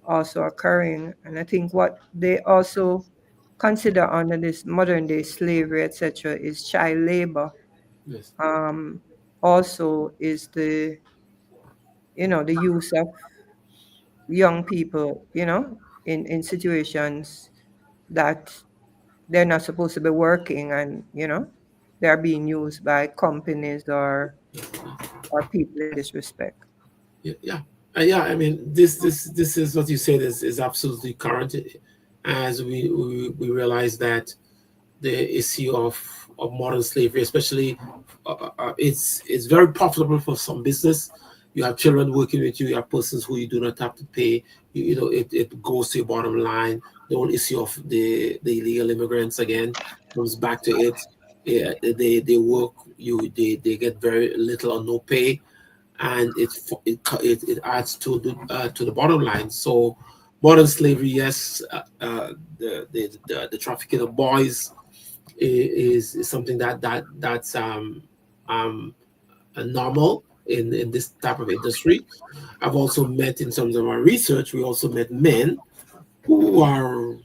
also occurring. And I think what they also consider under this modern day slavery, etc., is child labor. Yes. Um, Also, is the use of young people, in situations that they're not supposed to be working, and they're being used by companies or people in this respect. Yeah. I mean, this is what you said is absolutely current, as we realize that the issue of modern slavery, especially, it's very profitable for some business. You have children working with you. You have persons who you do not have to pay. It goes to your bottom line. The whole issue of the illegal immigrants again comes back to it. Yeah, they work. They get very little or no pay, and it adds to the bottom line. So modern slavery, yes, the trafficking of boys is something that's normal in this type of industry. I've also met, in terms of our research, we also met men who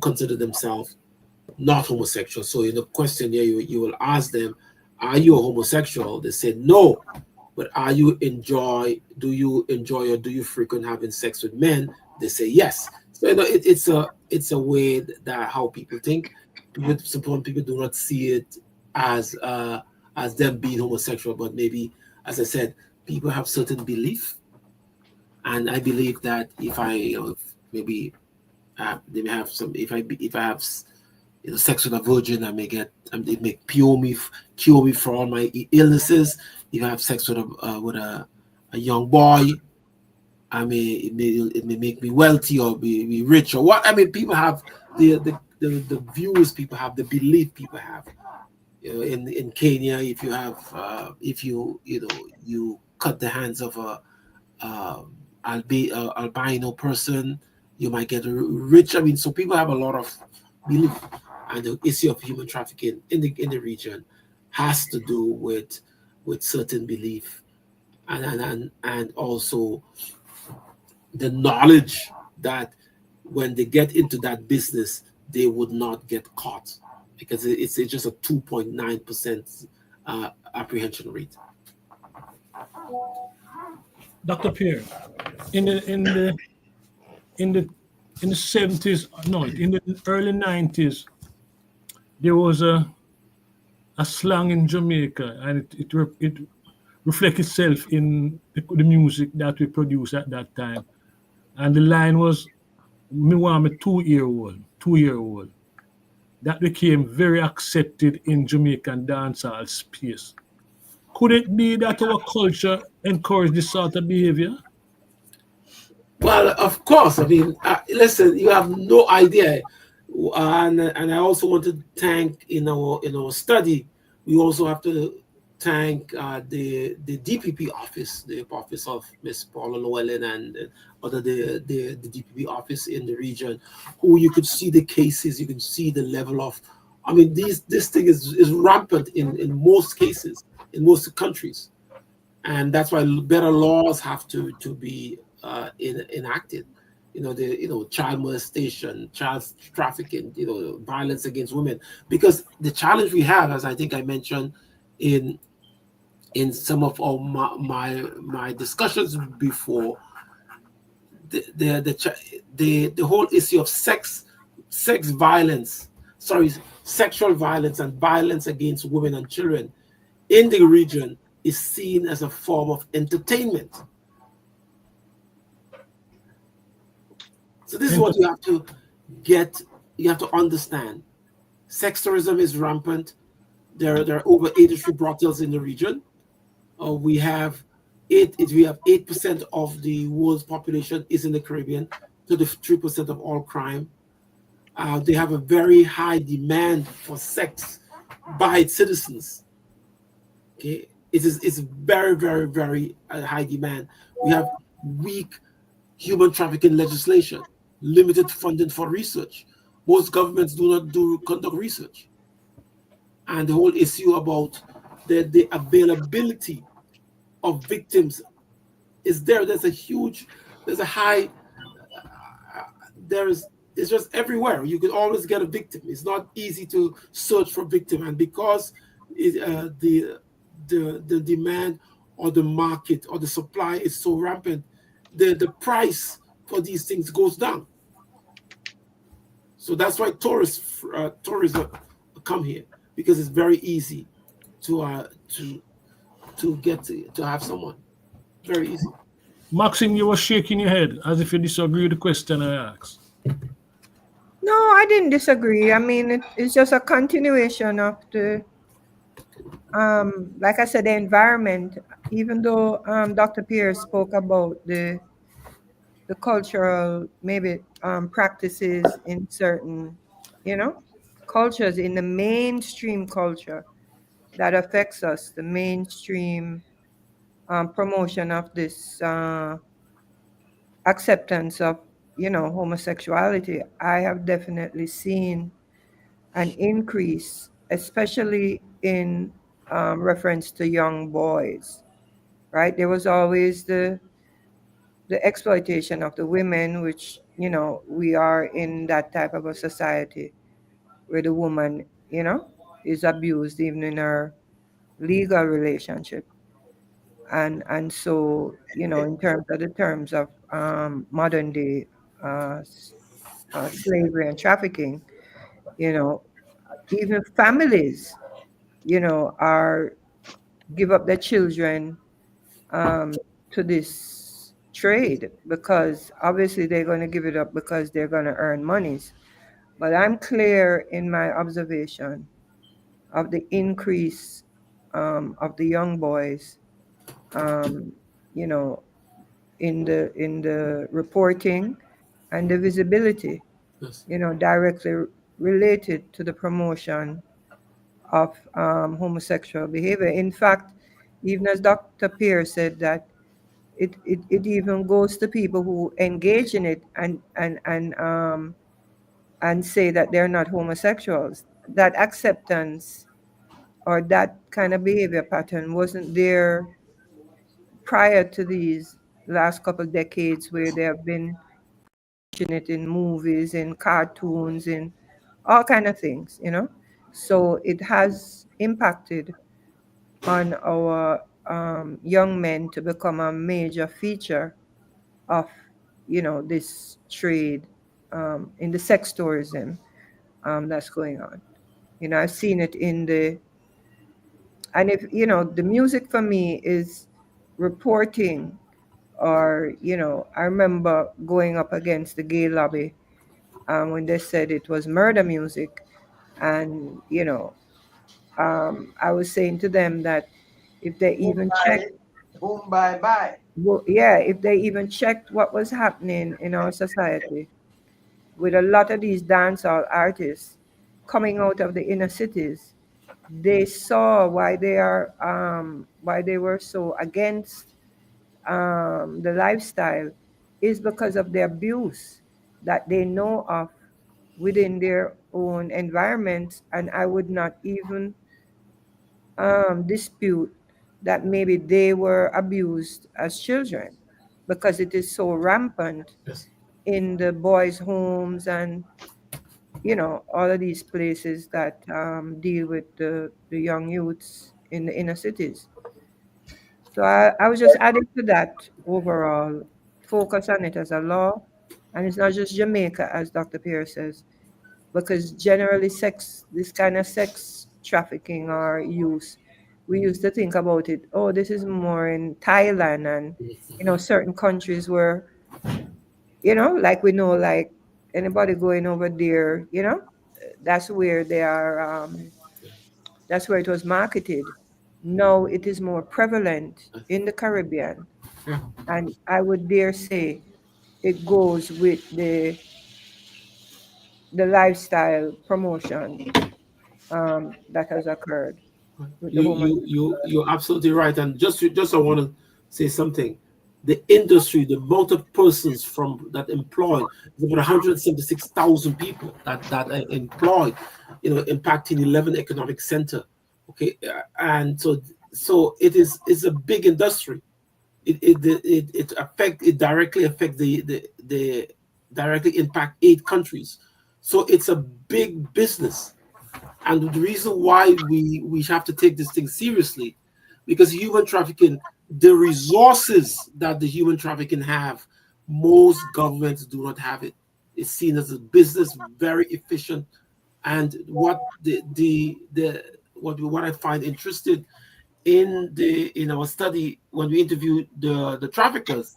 consider themselves not homosexual. So in the questionnaire, you will ask them, "Are you a homosexual?" They say no. But do you enjoy or do you frequent having sex with men? They say yes. So it's a way that how people think. Some people do not see it as them being homosexual, but maybe, as I said, people have certain belief, and I believe that if maybe they may have some, if I have sex with a virgin, it may cure me for all my illnesses. If I have sex with a young boy, it may make me wealthy or be rich or what. I mean, people have the views people have, the belief people have. In Kenya, if you have you cut the hands of a albino person, you might get rich. I mean, so people have a lot of belief, and the issue of human trafficking in the region has to do with certain belief, and also the knowledge that when they get into that business, they would not get caught, because it's just a 2.9% apprehension rate. Dr. Pierre, in the 70s, no, in the early 90s, there was a slang in Jamaica, and it reflects itself in the music that we produced at that time. And the line was, "Me want me 2-year-old." That became very accepted in Jamaican dancehall space. Could it be that our culture encouraged this sort of behavior? Well, of course. I mean, listen, you have no idea. And I also want to thank, in our study, we also have to thank the DPP office, the office of Miss Paula Llewellyn, and the DPP office in the region, who you could see the cases, you can see the level of, I mean, this thing is rampant in most cases, in most countries. And that's why better laws have to be enacted. Child molestation, child trafficking, violence against women. Because the challenge we have, as I think I mentioned in some of my discussions before, the whole issue of sexual violence and violence against women and children in the region is seen as a form of entertainment. So this is what you have to get. You have to understand. Sex tourism is rampant. There are over 83 brothels in the region. We have 8% of the world's population is in the Caribbean. 33% of all crime. They have a very high demand for sex by its citizens. Okay, it's very, very, very high demand. We have weak human trafficking legislation, limited funding for research. Most governments do not conduct research, and the whole issue about the availability of victims is there. It's just everywhere. You can always get a victim. It's not easy to search for victim, and because the demand or the market or the supply is so rampant, the price for these things goes down. So that's why tourists come here, because it's very easy to get to have someone. Very easy. Maxine, you were shaking your head as if you disagree with the question I asked. No, I didn't disagree. I mean, it's just a continuation of the, like I said, the environment. Even though Dr. Pierre spoke about the cultural maybe practices in certain, cultures, in the mainstream culture that affects us, the mainstream promotion of this acceptance of, homosexuality. I have definitely seen an increase, especially in reference to young boys, right? There was always the exploitation of the women, which, we are in that type of a society where the woman, is abused even in her legal relationship. And so, in terms of modern day slavery and trafficking, you know, even families, are give up their children um, to this trade, because obviously they're going to give it up because they're going to earn monies. But I'm clear in my observation of the increase of the young boys, um, you know, in the reporting and the visibility, Yes. directly related to the promotion of homosexual behavior. In fact, even as Dr. Pierre said, that it even goes to people who engage in it and say that they're not homosexuals. That acceptance or that kind of behavior pattern wasn't there prior to these last couple decades, where they have been pushing it in movies, in cartoons, in all kind of things. So it has impacted on our young men to become a major feature of, this trade in the sex tourism that's going on. I've seen it and if, the music for me is reporting, or, I remember going up against the gay lobby when they said it was murder music. And, I was saying to them that if they even checked, Boom, bye bye. yeah, if they even checked what was happening in our society with a lot of these dancehall artists coming out of the inner cities, they saw why they were so against the lifestyle is because of the abuse that they know of within their own environments. And I would not even dispute that maybe they were abused as children, because it is so rampant Yes. in the boys' homes and, all of these places that deal with the young youths in the inner cities. So I was just adding to that overall focus on it as a law. And it's not just Jamaica, as Dr. Pierre says, because generally this kind of sex trafficking or use, we used to think about it, oh, this is more in Thailand and, certain countries where, like we know, like anybody going over there, that's where they are, that's where it was marketed. Now it is more prevalent in the Caribbean. Yeah. And I would dare say it goes with the lifestyle promotion that has occurred with the You're absolutely right. And just I want to say something. The industry, the amount of persons from that employed is about 176,000 people that are employed, impacting 11 economic center. Okay, and so it's a big industry. It directly affect the directly impact 8 countries. So it's a big business. And the reason why we have to take this thing seriously, because human trafficking, the resources that the human trafficking have, most governments do not have it. is seen as a business, very efficient. And what what I find interested in our study when we interviewed the traffickers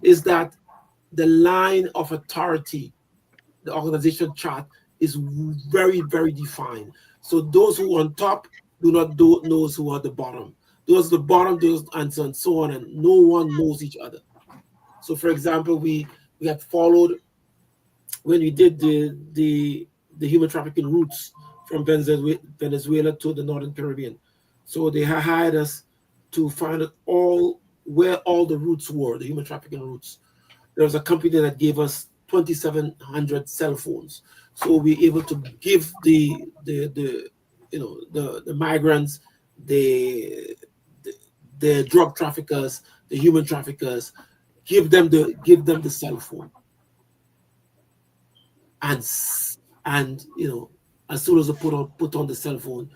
is that the line of authority, the organization chart, is very, very defined. So those who are on top do not know who are at the bottom. Those at the bottom, those and so on, and no one knows each other. So, for example, we had followed when we did the human trafficking routes from Venezuela to the Northern Caribbean. So they hired us to find out where all the routes were, the human trafficking routes. There was a company that gave us 2,700 cell phones, so we were able to give the migrants, the drug traffickers, the human traffickers, give them the cell phone, and as soon as they put on the cell phone,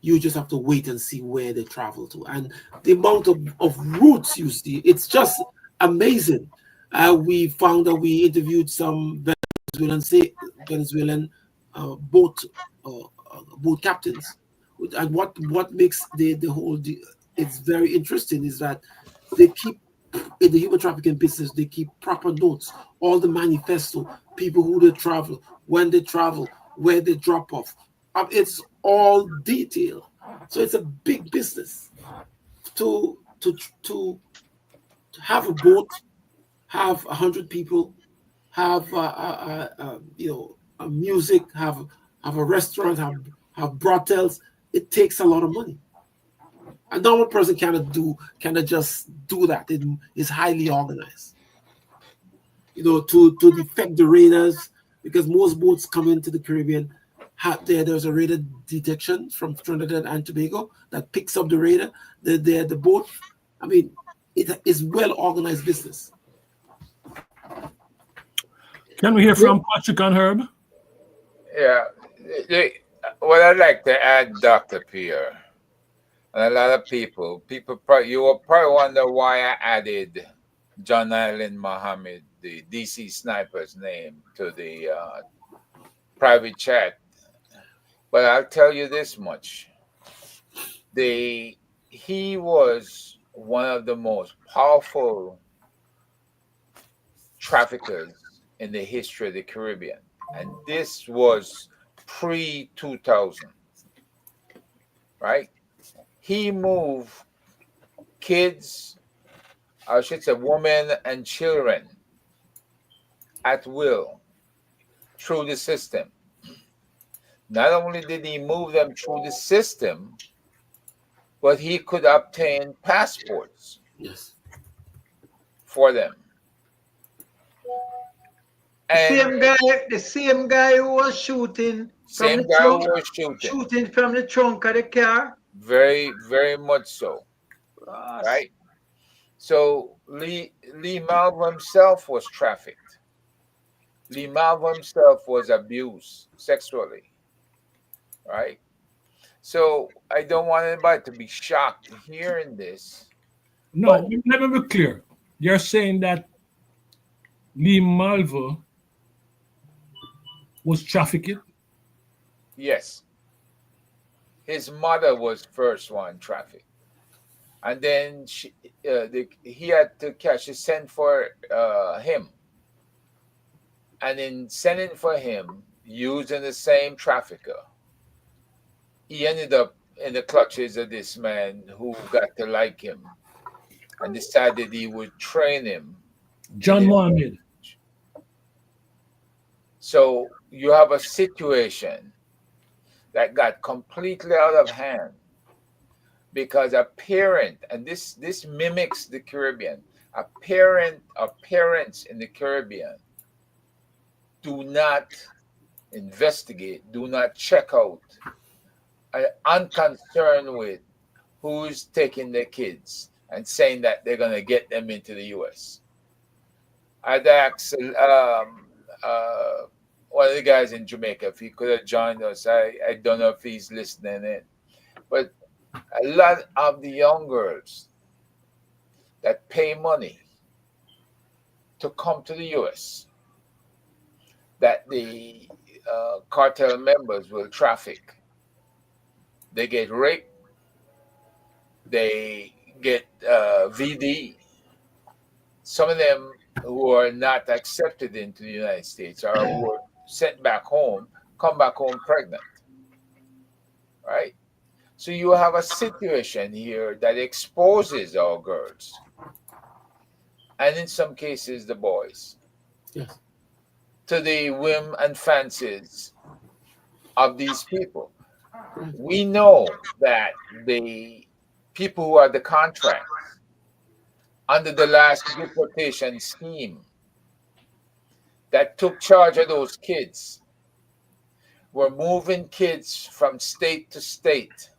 you just have to wait and see where they travel to, and the amount of routes you see, it's just amazing. We found that we interviewed some Venezuelan boat captains, and what makes the whole it's very interesting is that they keep in the human trafficking business, they keep proper notes, all the manifesto, people who they travel, when they travel, where they drop off. It's all detailed, so it's a big business to have a boat, have 100 people, have a music, have a restaurant, have brothels. It takes a lot of money. A normal person cannot just do that. It is highly organized. To detect the raiders, because most boats come into the Caribbean. There's a radar detection from Trinidad and Tobago that picks up the radar. The boat. I mean, it is well organized business. Can we hear from Patrick and Herb? Yeah. What I'd like to add, Dr. Pierre, and a lot of people you will probably wonder why I added John Island Muhammad, the DC sniper's name, to the private chat. But I'll tell you this much. He was one of the most powerful traffickers in the history of the Caribbean. And this was pre-2000, right? He moved kids, I should say women and children, at will through the system. Not only did he move them through the system, but he could obtain passports for them. And the same guy who was shooting from the trunk of the car. Very, very much so. Right? So Lee Malvo himself was trafficked. Lee Malvo himself was abused sexually. Right? So I don't want anybody to be shocked hearing this. No, let me be clear. You're saying that Lee Malvo was trafficked? Yes. His mother was first one trafficked. And then he had to send for him. And in sending for him, using the same trafficker, he ended up in the clutches of this man who got to like him and decided he would train him. John Mohammed. So you have a situation that got completely out of hand because a parent, and this mimics the Caribbean, a parent or parents in the Caribbean do not investigate, do not check out, are unconcerned with who's taking their kids and saying that they're going to get them into the U.S. I'd ask one of the guys in Jamaica if he could have joined us. I don't know if he's listening in. But a lot of the young girls that pay money to come to the U.S., that the cartel members will traffic. They get raped, they get VD. Some of them who are not accepted into the United States or who are sent back home come back home pregnant, right? So you have a situation here that exposes our girls, and in some cases the boys, Yes. to the whim and fancies of these people. We know that the people who are the contracts under the last deportation scheme that took charge of those kids were moving kids from state to state,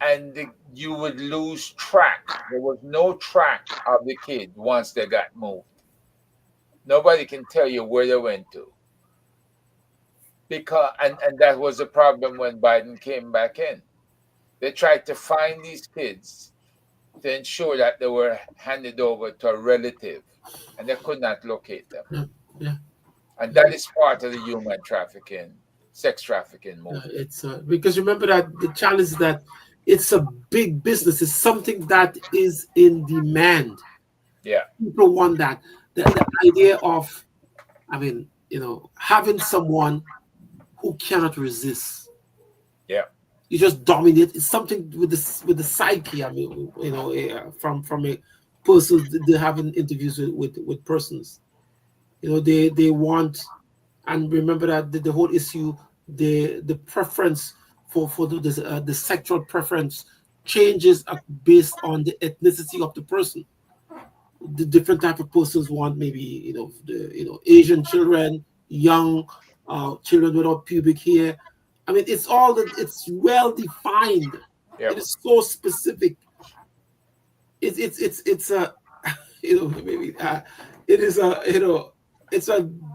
and you would lose track. There was no track of the kid once they got moved. Nobody can tell you where they went to. Because and that was the problem when Biden came back in. They tried to find these kids to ensure that they were handed over to a relative, and they could not locate them. Yeah. And that is part of the human trafficking, sex trafficking movement. It's because remember that the challenge is that it's a big business. It's something that is in demand. Yeah. People want that. The idea of, having someone who cannot resist. Yeah. You just dominate. It's something with the psyche. From a person, they're having interviews with persons. They want, and remember that the whole issue, the preference for the sexual preference changes based on the ethnicity of the person. The different type of persons want maybe Asian children, young children without pubic hair. It's well defined. Yep. It is so specific. It's a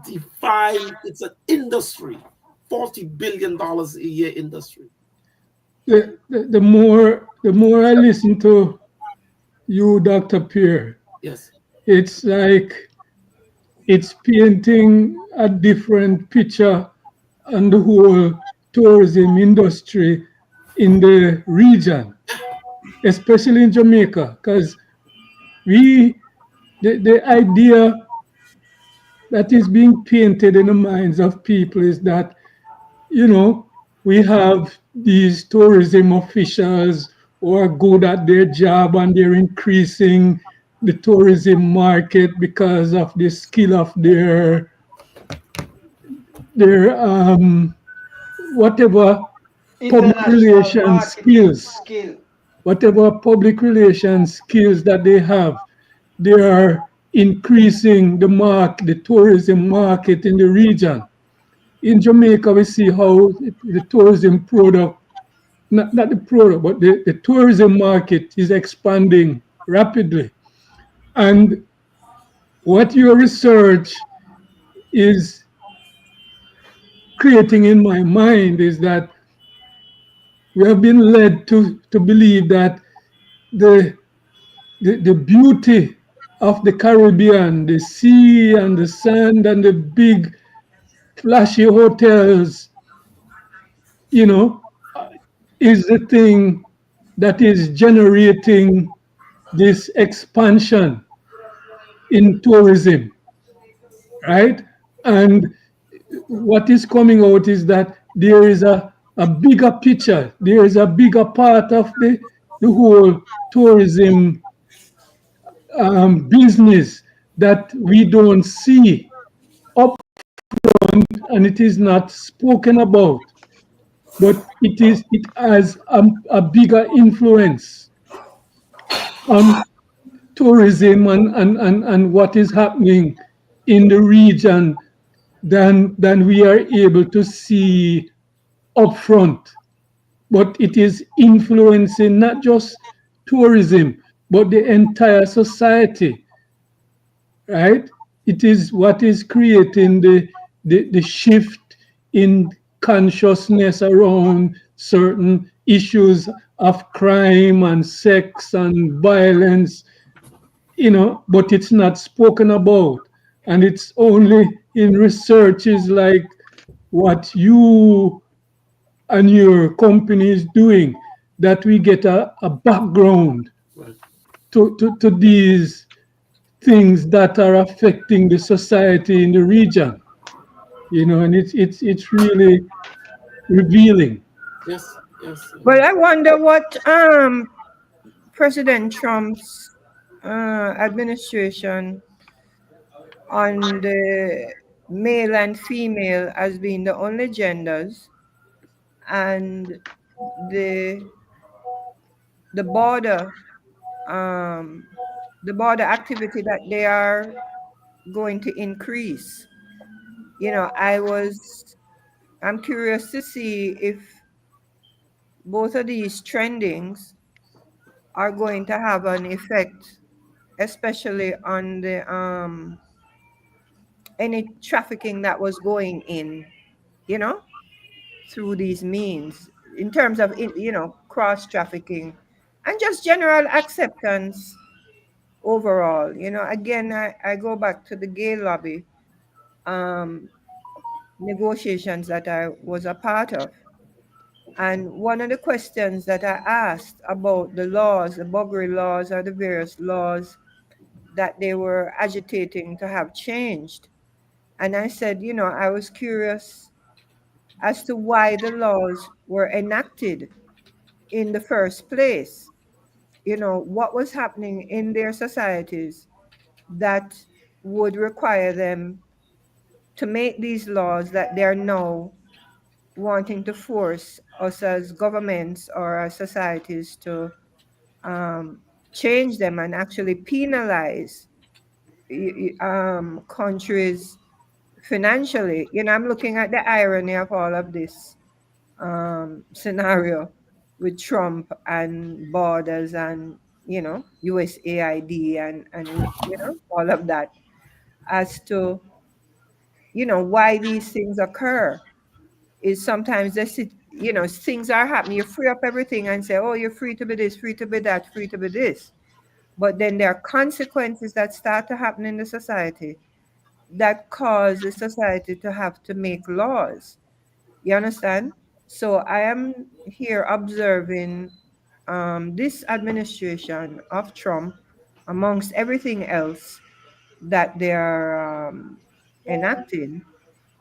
defined. It's an industry, $40 billion a year industry. The more I listen to you, Dr. Pierre, yes, it's like it's painting a different picture on the whole tourism industry in the region, especially in Jamaica, because the idea that is being painted in the minds of people is that, we have these tourism officials who are good at their job and they're increasing the tourism market because of the skill of their whatever public relations skills, whatever public relations skills that they have, they are increasing the tourism market in the region. In Jamaica, we see how the tourism product, not the product, but the tourism market is expanding rapidly. And what your research is creating in my mind is that we have been led to believe that the beauty of the Caribbean, the sea and the sand and the big flashy hotels, is the thing that is generating this expansion in tourism, right? And what is coming out is that there is a bigger picture. There is a bigger part of the whole tourism business that we don't see up front, and it is not spoken about. But it has a bigger influence on tourism and what is happening in the region than we are able to see upfront. But it is influencing not just tourism, but the entire society, right? It is what is creating the shift in consciousness around certain issues of crime and sex and violence, but it's not spoken about. And it's only in researches like what you and your company is doing that we get a background Right. to these things that are affecting the society in the region. And it's really revealing. Yes. Yes. But I wonder what President Trump's administration on the male and female as being the only genders, and the the border um, the border activity that they are going to increase. I'm curious to see if both of these trendings are going to have an effect, especially on the any trafficking that was going in, you know, through these means, in terms of cross trafficking and just general acceptance overall. Again, I go back to the gay lobby um, negotiations that I was a part of. And one of the questions that I asked about the laws, the buggery laws, or the various laws that they were agitating to have changed. And I said, I was curious as to why the laws were enacted in the first place. What was happening in their societies that would require them to make these laws that they're now wanting to force us as governments or as societies to change them and actually penalize countries financially. I'm looking at the irony of all of this scenario with Trump and borders and USAID and all of that, as to why these things occur. Is sometimes things are happening, you free up everything and say, oh, you're free to be this, free to be that, free to be this, but then there are consequences that start to happen in the society that cause the society to have to make laws. You understand? So I am here observing this administration of Trump, amongst everything else that they are enacting,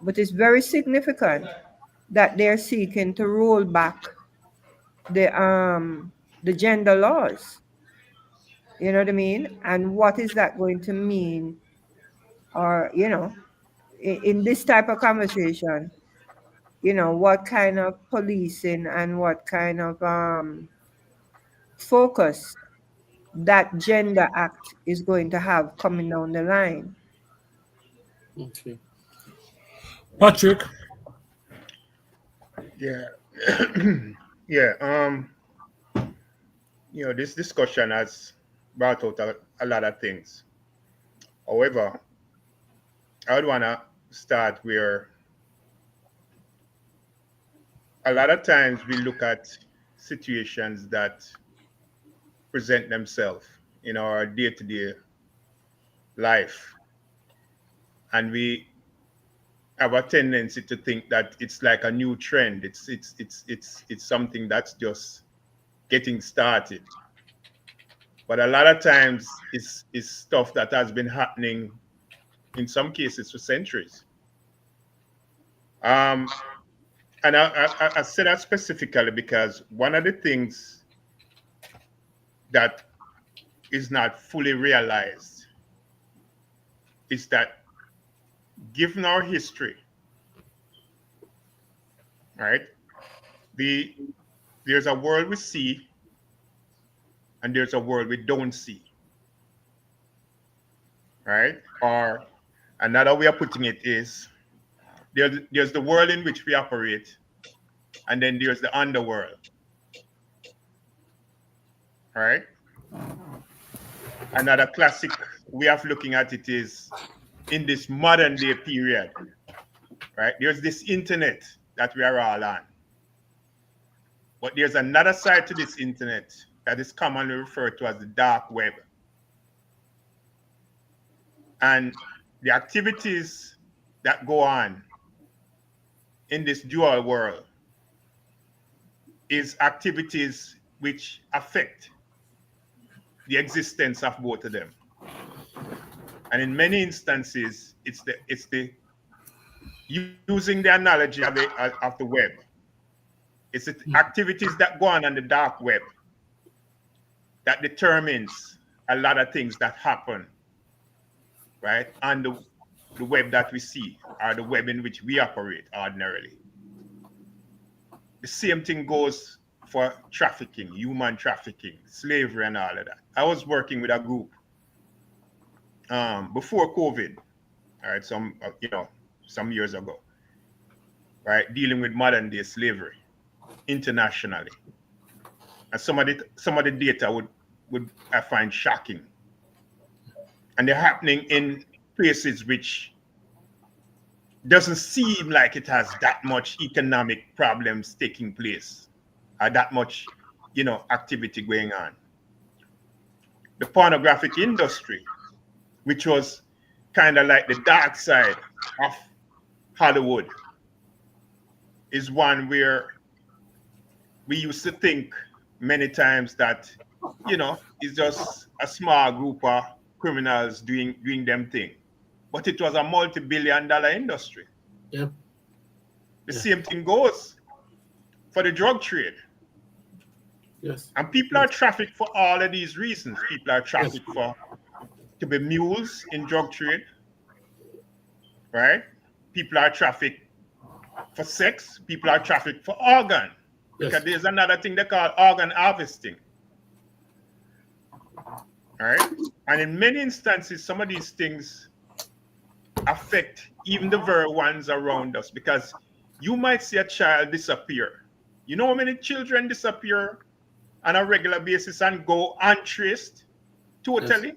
but it's very significant that they're seeking to roll back the gender laws. You know what I mean? And what is that going to mean? Or in this type of conversation, what kind of policing and what kind of focus that gender act is going to have coming down the line. Okay. Patrick, Yeah. Yeah. This discussion has brought out a lot of things. However, I would want to start where a lot of times we look at situations that present themselves in our day-to-day life, and we have a tendency to think that it's like a new trend. It's something that's just getting started. But a lot of times it's stuff that has been happening in some cases for centuries. Um, and I say that specifically because one of the things that is not fully realized is that given our history, right, there's a world we see and there's a world we don't see, right? Or another way of putting it is there's the world in which we operate, and then there's the underworld, right? Another classic way of looking at it is in this modern day period, right? There's this internet that we are all on. But there's another side to this internet that is commonly referred to as the dark web. And the activities that go on in this dual world is activities which affect the existence of both of them. And in many instances, it's the using the analogy of the web. It's the activities that go on the dark web that determines a lot of things that happen, right, on the web that we see, or the web in which we operate ordinarily. The same thing goes for trafficking, human trafficking, slavery, and all of that. I was working with a group before COVID, all right, some years ago, right, dealing with modern day slavery internationally. And some of the data would I find shocking. And they're happening in places which doesn't seem like it has that much economic problems taking place, or that much, activity going on. The pornographic industry, which was kind of like the dark side of Hollywood, is one where we used to think many times that, it's just a small group of criminals doing them thing. But it was a multi-billion-dollar industry. Yeah. The same thing goes for the drug trade. Yes. And people are trafficked for all of these reasons. People are trafficked to be mules in drug trade, right? People are trafficked for sex. People are trafficked for organ. Because there's another thing they call organ harvesting. All right? And in many instances, some of these things affect even the very ones around us, because you might see a child disappear. You know how many children disappear on a regular basis and go untraced totally? Yes.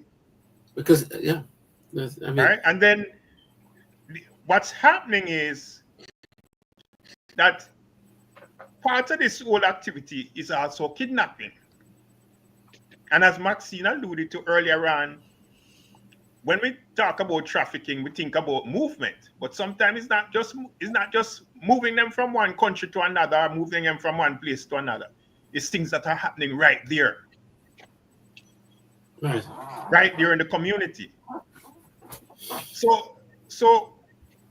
Because, yeah. Yes, I mean, right? And then what's happening is that part of this whole activity is also kidnapping. And as Maxine alluded to earlier on, when we talk about trafficking, we think about movement, but sometimes it's not just moving them from one country to another, or moving them from one place to another. It's things that are happening right there. Right there in the community. So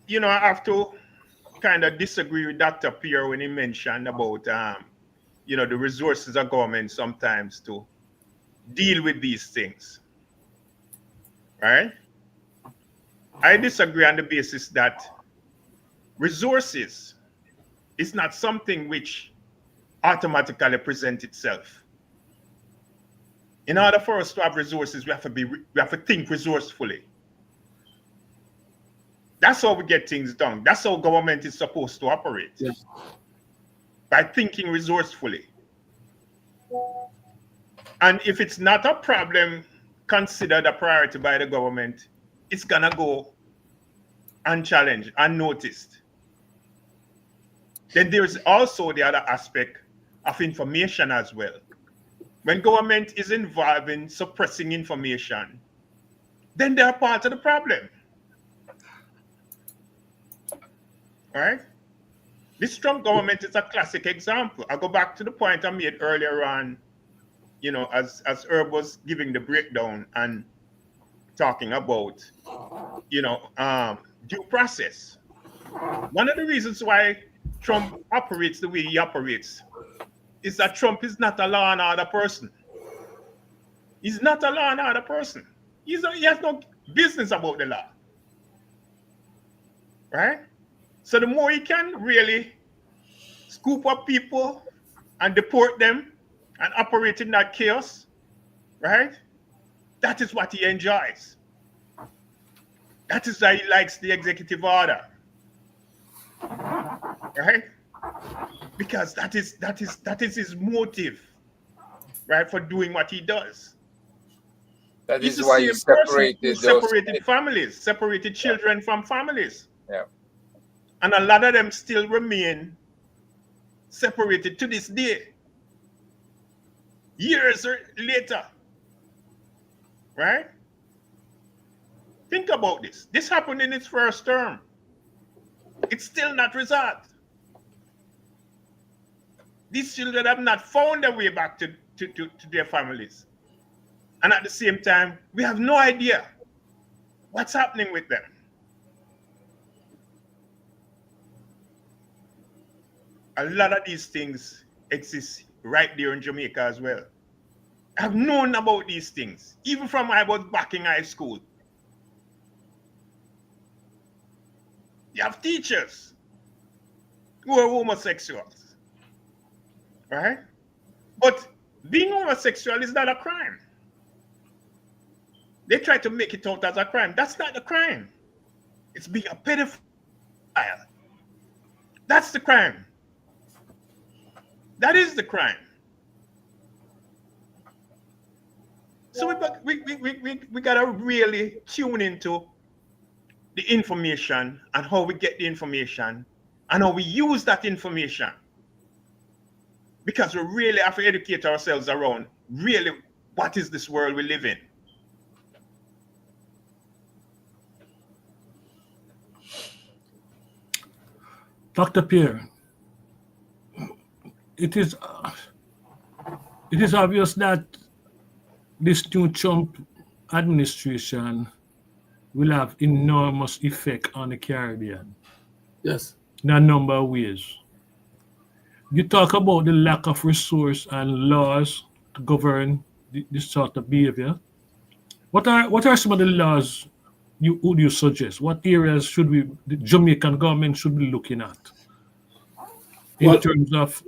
I have to kind of disagree with Dr. Pierre when he mentioned about the resources of government sometimes to deal with these things. Right? I disagree on the basis that resources is not something which automatically present itself. In order for us to have resources, we have to think resourcefully. That's how we get things done. That's how government is supposed to operate. Yes. By thinking resourcefully. And if it's not a problem considered a priority by the government, it's gonna go unchallenged, unnoticed. Then there's also the other aspect of information as well. When government is involved in suppressing information, then they are part of the problem. All right? This Trump government is a classic example. I go back to the point I made earlier on, as Herb was giving the breakdown and talking about, due process. One of the reasons why Trump operates the way he operates is that Trump is not a law and order person. He's not a law and order person. He has no business about the law. Right? So the more he can really scoop up people and deport them and operate in that chaos, right? That is what he enjoys. That is why he likes the executive order. Right? Because that is his motive, right, for doing what he does. That He's is why he separated families, separated children from families. Yeah. And a lot of them still remain separated to this day. Years later. Right? Think about this. This happened in its first term. It's still not resolved. These children have not found their way back to their families. And at the same time, we have no idea what's happening with them. A lot of these things exist right there in Jamaica as well. I've known about these things, even from when I was back in high school. You have teachers who are homosexuals, right? But being homosexual is not a crime. They try to make it out as a crime. That's not the crime. It's being a pedophile. That's the crime. That is the crime. So we gotta really tune into the information and how we get the information and how we use that information. Because we really have to educate ourselves around really what is this world we live in. Dr. Pierre, it is obvious that this new Trump administration will have enormous effect on the Caribbean. Yes. In a number of ways. You talk about the lack of resource and laws to govern this sort of behavior. What are some of the laws would you suggest? What areas should the Jamaican government should be looking at in terms of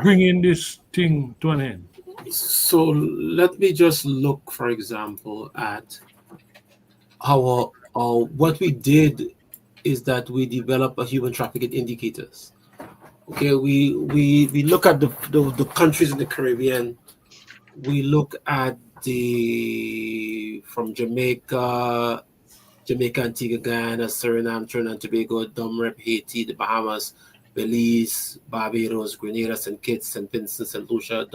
bringing this thing to an end? So let me just look, for example, at what we did is that we developed a human trafficking indicators. Okay, we look at the countries in the Caribbean. We look at from Jamaica, Antigua, Guyana, Suriname, Trinidad and Tobago, Dumrep, Haiti, the Bahamas, Belize, Barbados, Grenada, St. Kitts, St. Vincent, St. Lucia,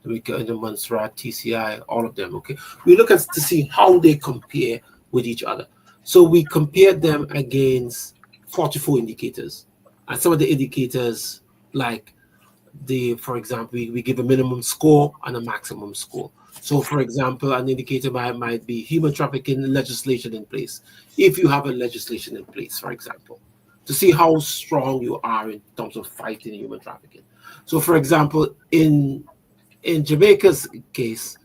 Jamaica, and Montserrat, TCI, all of them. Okay, we look at to see how they compare with each other. So we compared them against 44 indicators, and some of the indicators, like for example, we give a minimum score and a maximum score. So, for example, an indicator might be human trafficking legislation in place. If you have a legislation in place, for example, to see how strong you are in terms of fighting human trafficking. So, for example, in Jamaica's case,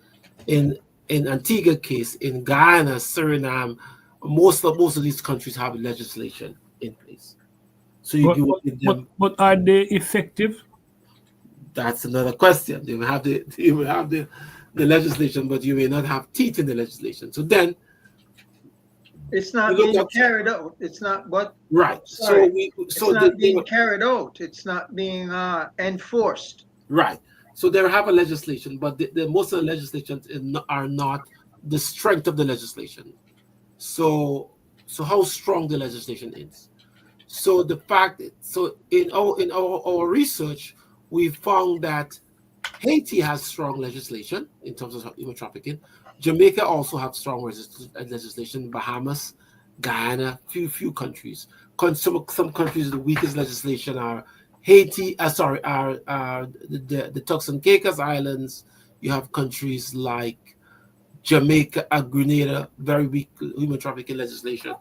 in Antigua case, in Guyana, Suriname, most of these countries have legislation in place. So but are they effective? That's another question. You have the legislation, but you may not have teeth in the legislation. So then it's not being carried out. It's not what right. Sorry. It's not being carried out. It's not being enforced. Right. So they have a legislation, but the most of the legislations are not the strength of the legislation. So how strong the legislation is. So the fact, so in our research, we found that Haiti has strong legislation in terms of human trafficking. Jamaica also has strong legislation. Bahamas, Guyana, few countries. Some countries, the weakest legislation are Haiti. The Turks and Caicos Islands. You have countries like Jamaica and Grenada, very weak human trafficking legislation.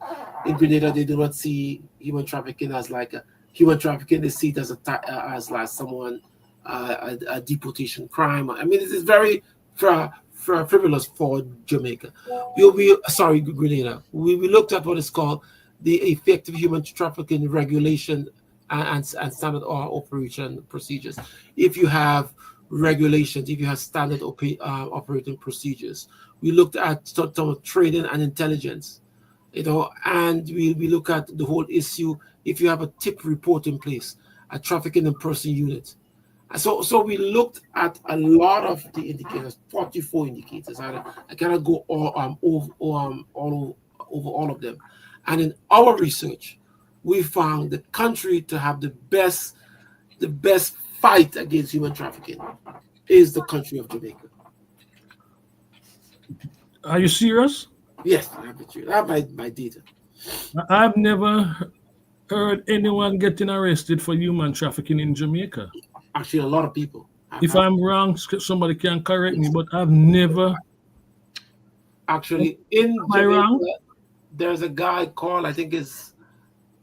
In Grenada, they do not see human trafficking as like human trafficking. They see it as like someone a deportation crime. I mean, this is very frivolous for Jamaica. Grenada. We looked at what is called the effective human trafficking regulation and standard operation procedures. If you have regulations, if you have standard operating procedures, we looked at training and intelligence, and we look at the whole issue. If you have a tip report in place, a trafficking and person unit. So we looked at a lot of the indicators, 44 indicators. I cannot go over all of them. And in our research, we found the country to have the best fight against human trafficking is the country of Jamaica. Are you serious? Yes, I have it. I have my data. I've never heard anyone getting arrested for human trafficking in Jamaica. Actually, a lot of people. If I'm wrong, somebody can correct me, but I've never. Actually, in Am I Jamaica, wrong? there's a guy called, I think it's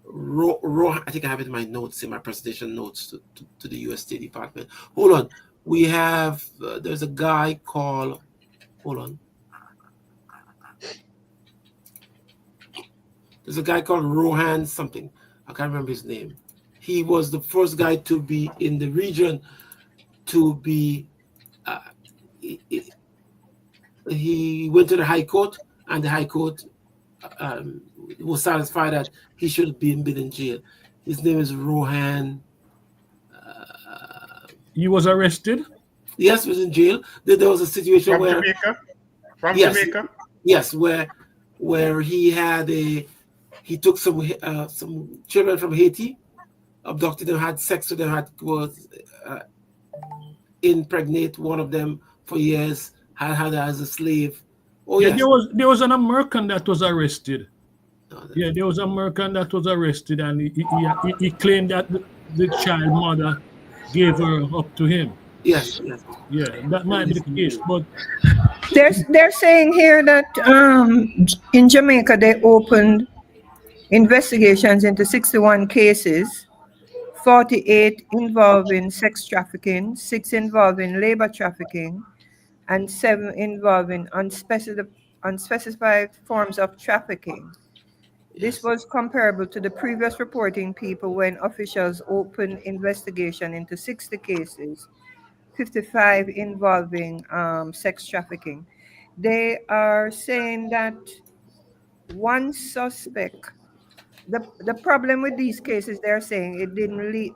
I think I have it in my notes, in my presentation notes to the U.S. State Department. Hold on. We have, there's a guy called, hold on. There's a guy called Rohan something. I can't remember his name. He was the first guy to be in the region to be, he went to the High Court, and the High Court was satisfied that he should have been in jail. His name is Rohan. He was arrested? Yes, he was in jail. There was a situation From where Jamaica? From yes, Jamaica? yes, where he had he took some children from Haiti, abducted them, had sex with them, was impregnate one of them for years, had her as a slave. Oh Yeah, yes, there was an American that was arrested. No, Yeah, there was an American that was arrested, and he claimed that the child mother gave her up to him. yes. Yeah, that might be the case, but They're saying here that in Jamaica they opened investigations into 61 cases, 48 involving sex trafficking, 6 involving labor trafficking, and 7 involving unspecified forms of trafficking. This was comparable to the previous reporting people when officials opened investigation into 60 cases, 55 involving sex trafficking. They are saying that one suspect. The problem with these cases, they're saying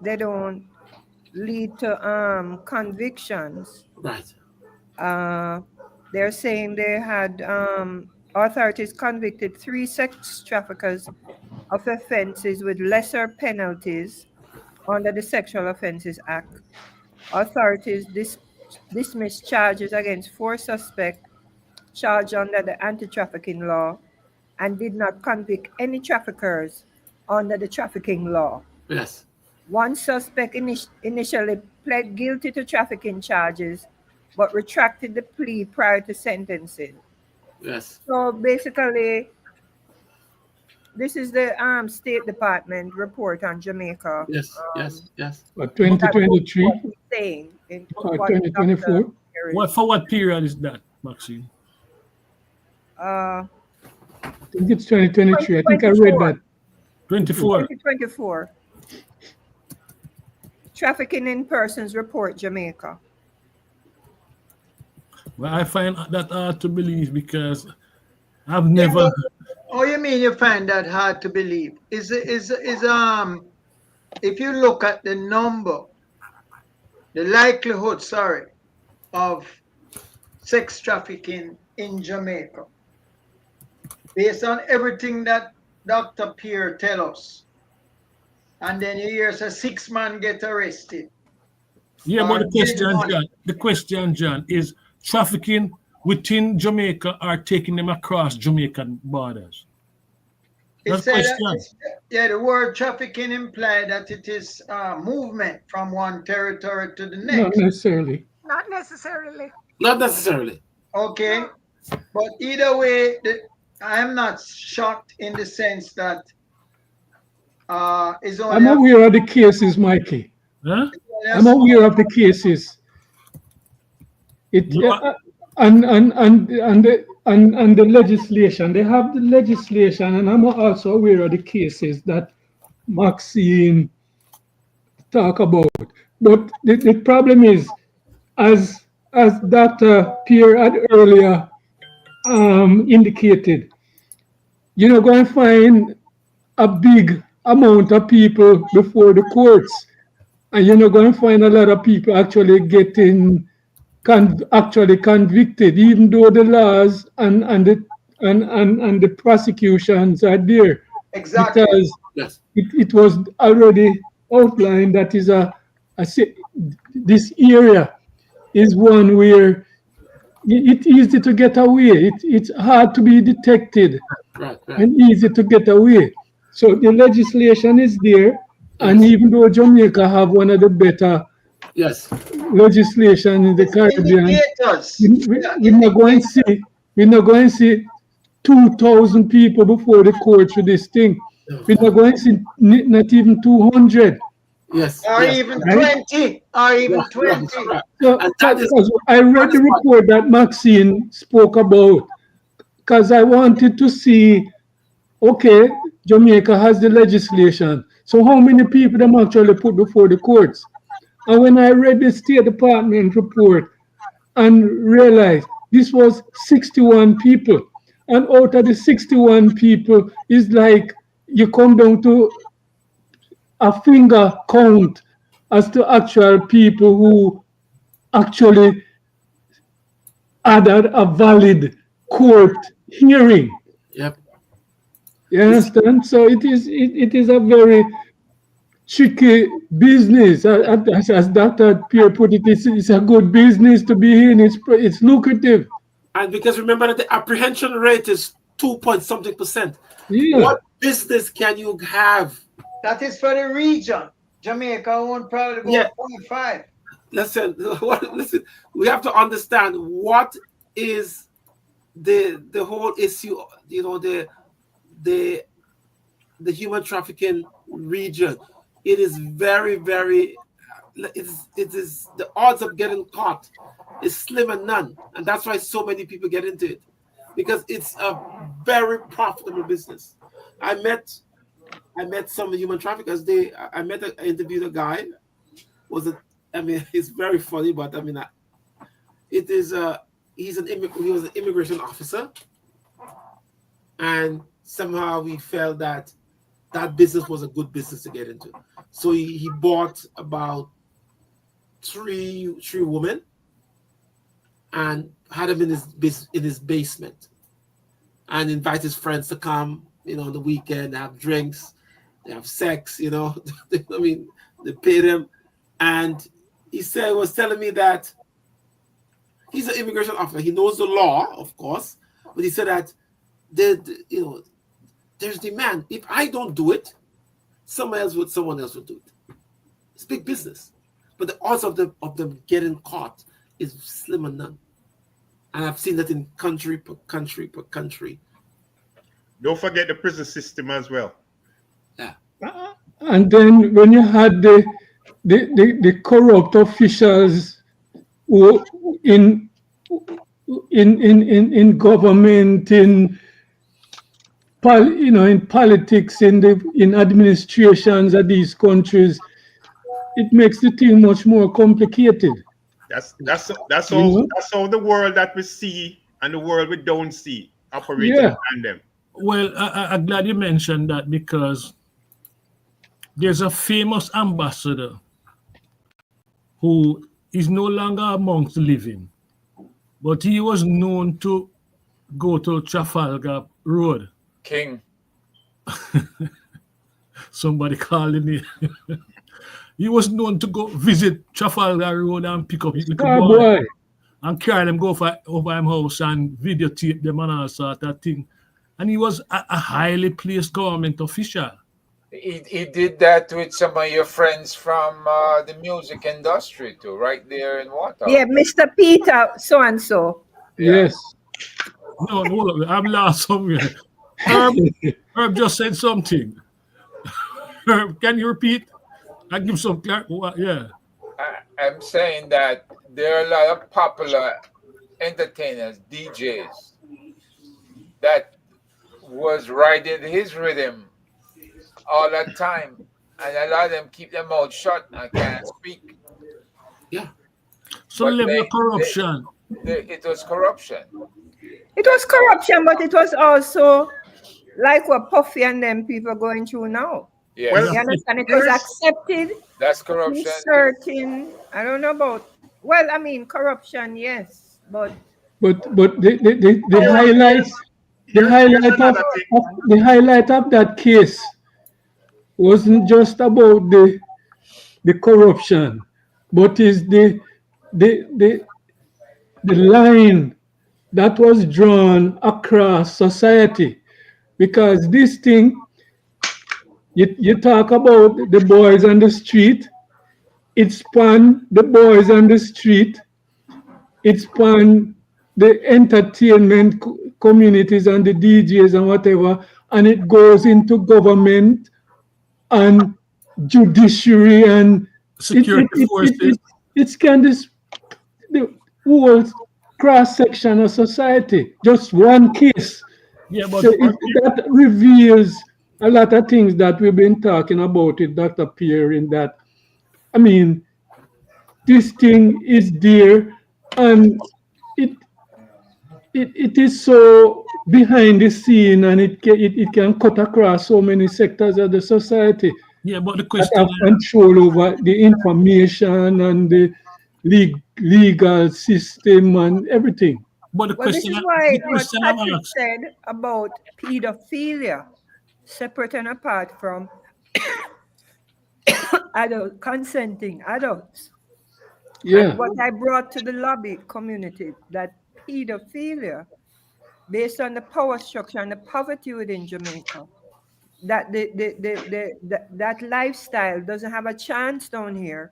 they don't lead to convictions. Right. They're saying they had authorities convicted 3 sex traffickers of offenses with lesser penalties under the Sexual Offences Act. Authorities dismissed charges against 4 suspects charged under the anti-trafficking law and did not convict any traffickers under the trafficking law. Yes. One suspect initially pled guilty to trafficking charges, but retracted the plea prior to sentencing. Yes. So basically, this is the State Department report on Jamaica. Yes. But 2023 What he's saying in or what 2024? Dr. Pierre is- for what period is that, Maxine? Uh, I think it's 2023. I think I read that. 24. 2024. Trafficking in Persons Report, Jamaica. Well, I find that hard to believe because I've never. Oh, you mean you find that hard to believe? If you look at the number, the likelihood, of sex trafficking in Jamaica, based on everything that Dr. Pierre tell us, and then you hear a 6 man get arrested. Yeah, but the question, John, is trafficking within Jamaica or taking them across Jamaican borders? That's the question. The word trafficking implies that it is movement from one territory to the next. Not necessarily. Not necessarily. Not necessarily. Okay, but either way, I'm not shocked in the sense that it's only. I'm aware of the cases, Mikey. Huh? I'm aware of the cases. And the legislation. They have the legislation, and I'm also aware of the cases that Maxine talk about. But the problem is, as Dr. Pierre had earlier indicated, you're not going to find a big amount of people before the courts, and you're not going to find a lot of people actually getting actually convicted, even though the laws and the prosecutions are there. Exactly. Because Yes. it was already outlined that this area is one where it's easy to get away. It's hard to be detected Right. and easy to get away. So the legislation is there, and Yes. even though Jamaica have one of the better Yes. legislation in the It's Caribbean, indicators. Yeah, we're not going to see 2,000 people before the court for this thing. We're not going to see not even 200. Yes. or Yes. even Right? 20, or even 20. Right. So, And that is because I read the what- report that Maxine spoke about, because I wanted to see, okay, Jamaica has the legislation. So how many people them actually put before the courts? And when I read the State Department report and realized this was 61 people, and out of the 61 people is like you come down to a finger count as to actual people who actually had a valid court hearing. Yep. You understand? So it is a very tricky business. As Dr. Pierre put it, it's a good business to be in. It's lucrative. And because remember that the apprehension rate is 2 point something percent. Yeah. What business can you have? That is for the region. Jamaica won't probably go Yeah. 0.5. Listen, listen. We have to understand what is the whole issue. You know, the human trafficking region. It is very, very. It is the odds of getting caught is slim and none, and that's why so many people get into it, because it's a very profitable business. I met some human traffickers. I interviewed a guy. He's very funny, but I mean, it is he was an immigration officer, and somehow we felt that business was a good business to get into. So he bought about three women and had them in his basement, and invite his friends to come, on the weekend, have drinks, they have sex, I mean, they pay them. And he was telling me that he's an immigration officer. He knows the law, of course, but he said that there's demand. If I don't do it, someone else would do it. It's big business, but the odds of them getting caught is slim and none. And I've seen that in country per country per country. Don't forget the prison system as well. Yeah. And then when you had the corrupt officials who in government, in politics, in administrations of these countries, it makes the thing much more complicated. That's how the world that we see and the world we don't see operates in tandem. Well, I'm glad you mentioned that, because there's a famous ambassador who is no longer amongst the living, but he was known to go to Trafalgar Road. King. Somebody calling me. He was known to go visit Trafalgar Road and pick up his little boy and carry them over him house and videotape them and all sort of thing. And he was a highly placed government official. He did that with some of your friends from the music industry too, right there in Water. Yeah, Mr. Peter so and so. Yes. No, I'm lost somewhere. Herb just said something. Herb, can you repeat? I give some clarity. Yeah. I'm saying that there are a lot of popular entertainers, DJs, that was riding his rhythm all that time, and a lot of them keep their mouth shut and can't speak. Yeah. So level of corruption. It was corruption. It was corruption, but it was also like what Puffy and them people going through now. Yes. You understand? It was accepted. That's corruption. Certain, I don't know about. Well, I mean, corruption, yes, but the highlight of that case wasn't just about the corruption, but is the the line that was drawn across society, because this thing, you talk about the boys on the street, it span the boys on the street, it span the entertainment communities and the DJs and whatever, and it goes into government and judiciary and Security forces. it's kind of the whole cross section of society. Just one case. Yeah, but So that reveals a lot of things that we've been talking about with Dr. Pierre. In that, I mean, this thing is there, and it it is so behind the scene, and it can cut across so many sectors of the society yeah, but the that question have control over the information and the legal system and everything. but the Well, this question is why the what question I'm Patrick asked, said about pedophilia, separate and apart from consenting adults. Yeah. And what I brought to the lobby community, that pedophilia, based on the power structure and the poverty within Jamaica, that that lifestyle doesn't have a chance down here,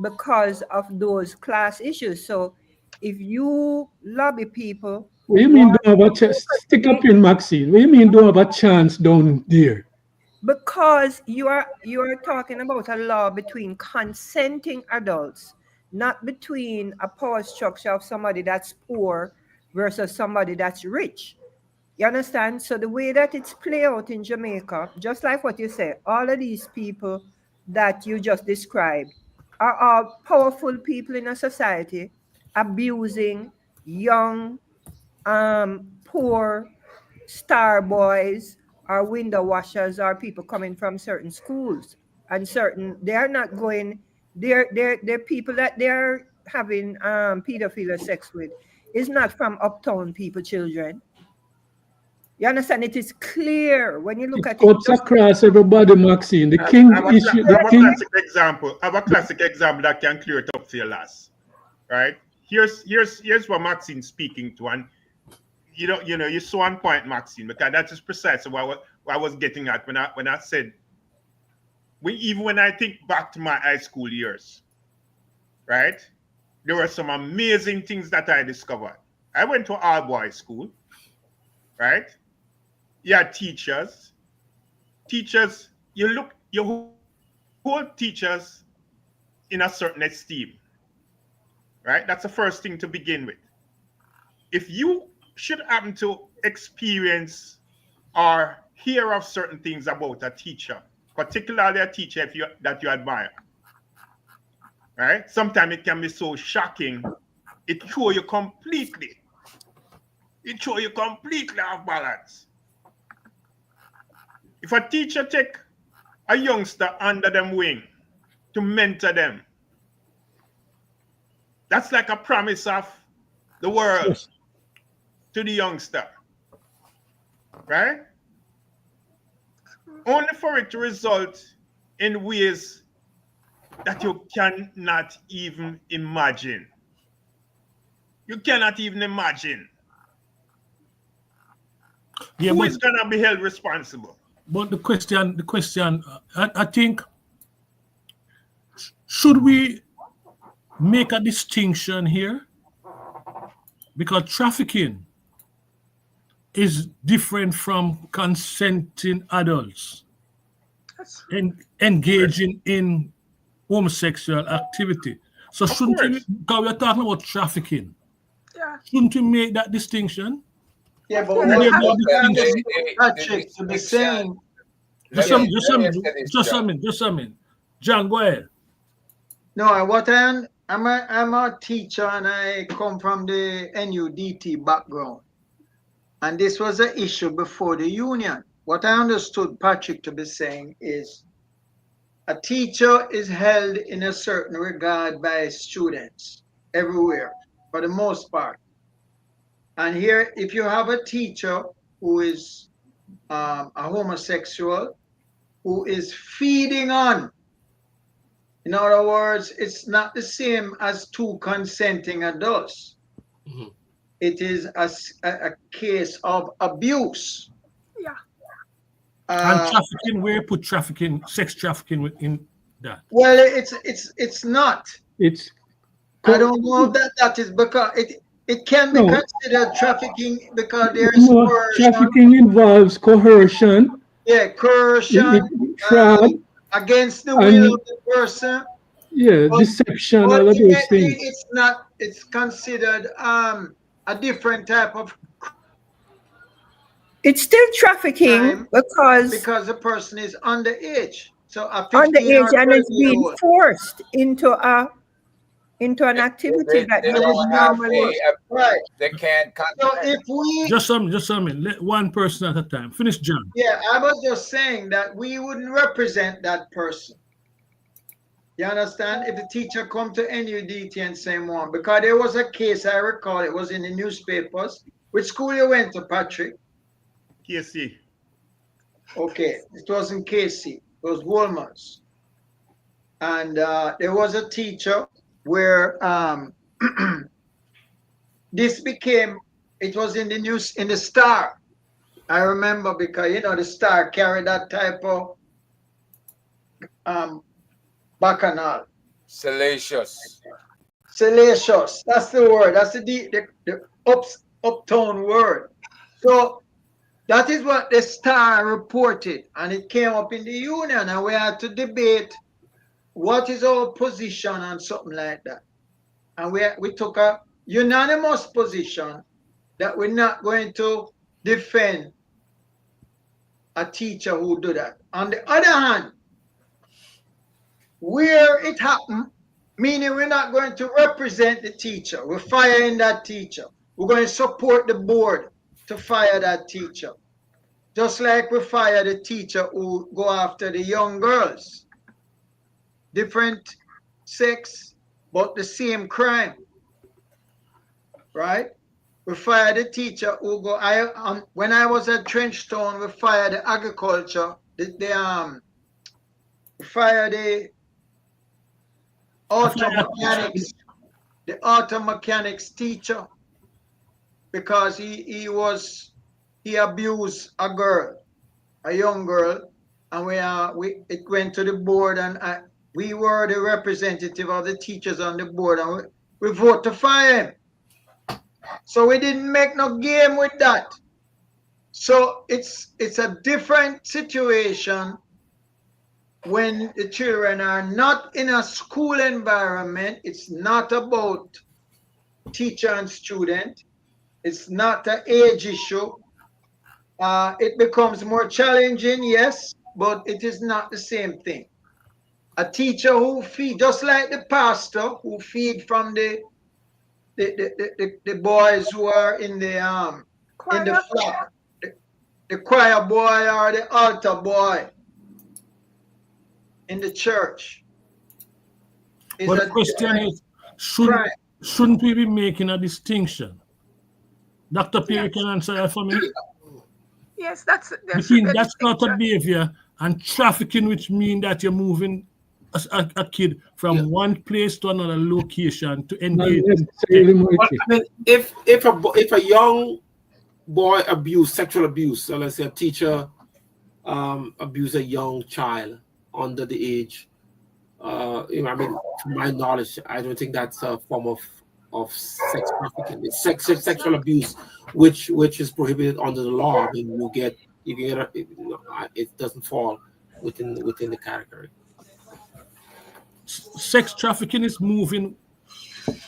because of those class issues. So if you lobby people What do you who mean want don't have a to chance? Stick up focus, in Maxine. What do you mean don't have a chance down there? because you are talking about a law between consenting adults, not between a power structure of somebody that's poor versus somebody that's rich. You understand? So the way that it's play out in Jamaica, just like what you say, all of these people that you just described are all powerful people in a society abusing young, poor star boys or window washers or people coming from certain schools and certain. They are not going. They're people that they're having pedophilia sex with is not from uptown people, children. You understand? It is clear when you look It at it. cuts across everybody, Maxine. The I king have issue, I the have a king. classic example. I have a classic example that can clear it up for your last. Right? Here's what Maxine's speaking to, and you saw on point, Maxine, because that is precisely what I was getting at when I said, even when I think back to my high school years, right? There were some amazing things that I discovered. I went to all boys school, right? You had teachers. Teachers, you hold teachers in a certain esteem, right? That's the first thing to begin with. If you should happen to experience or hear of certain things about a teacher, particularly a teacher that you admire, right? Sometimes it can be so shocking, it throw you completely. It throw you completely off balance. If a teacher take a youngster under them wing to mentor them, that's like a promise of the world Yes. to the youngster, right? Only for it to result in ways that you cannot even imagine. You cannot even imagine. yeah, Who but is gonna be held responsible? the question, I think, should we make a distinction here? Because trafficking is different from consenting adults and engaging in homosexual activity. So shouldn't we, course. because we're talking about trafficking, Yeah. shouldn't we make that distinction? Yeah, but Yeah, what, they have what to I be understood the Patrick to be distinction. saying, Just Let a me minute, say this, just a John. minute. John, go ahead. no, I'm a teacher and I come from the NUDT background. And this was an issue before the union. What I understood Patrick to be saying is a teacher is held in a certain regard by students everywhere, for the most part. And here, if you have a teacher who is a homosexual, who is feeding on, in other words, it's not the same as two consenting adults. Mhm. It is a case of abuse. Yeah. And trafficking, where you put trafficking, sex trafficking within that? Well, it's not. It's I don't know that is because it can be no, considered trafficking because there's no, coercion. trafficking involves coercion, Yeah, coercion fraud, against the will and of the person. yeah, But deception, all of those ultimately, things. it's not. It's considered a different type of It's still trafficking crime because because the person is underage. So a 15 underage or and 12 it's year being old. forced into an activity that They they would don't have normally. Right. they can't So consent. if we, Just a minute. Let one person at a time. Finish, John. yeah, I was just saying that we wouldn't represent that person. You understand? If the teacher come to NUDT and say more, because there was a case I recall, it was in the newspapers. Which school you went to, Patrick? KC. Okay, it wasn't KC, it was Wolmer's. And there was a teacher where this became, it was in the news, in the Star. I remember because, the Star carried that type of bacchanal. Salacious. Salacious, that's the word. That's the uptown word. So that is what the Star reported, and it came up in the union, and we had to debate what is our position on something like that. And we took a unanimous position that we're not going to defend a teacher who do that. On the other hand, where it happened, meaning we're not going to represent the teacher, we're firing that teacher. We're going to support the board to fire that teacher. Just like we fire the teacher who go after the young girls. Different sex, but the same crime. Right? We fired the teacher who go. When I was at Trenchtown, we fired the agriculture. We fired the auto mechanics. The auto mechanics teacher because he abused a girl, a young girl, and it went to the board, and we were the representative of the teachers on the board, and we voted to fire him. So we didn't make no game with that. So it's a different situation when the children are not in a school environment. It's not about teacher and student. It's not an age issue. It becomes more challenging, yes, but it is not the same thing. A teacher who feed, just like the pastor who feed from the boys who are in the flock, the choir boy or the altar boy in the church. But the question is, shouldn't we be making a distinction? Dr. Pierre, can answer that for me? Yes, that's between that sort of behavior and trafficking, which means that you're moving a kid from one place to another location to engage. Well, I mean, if a young boy sexual abuse, so let's say a teacher abuse a young child under the age, I mean, from my knowledge, I don't think that's a form of sex trafficking. It's sexual abuse, which is prohibited under the law. I mean, it doesn't fall within the category. Sex trafficking is moving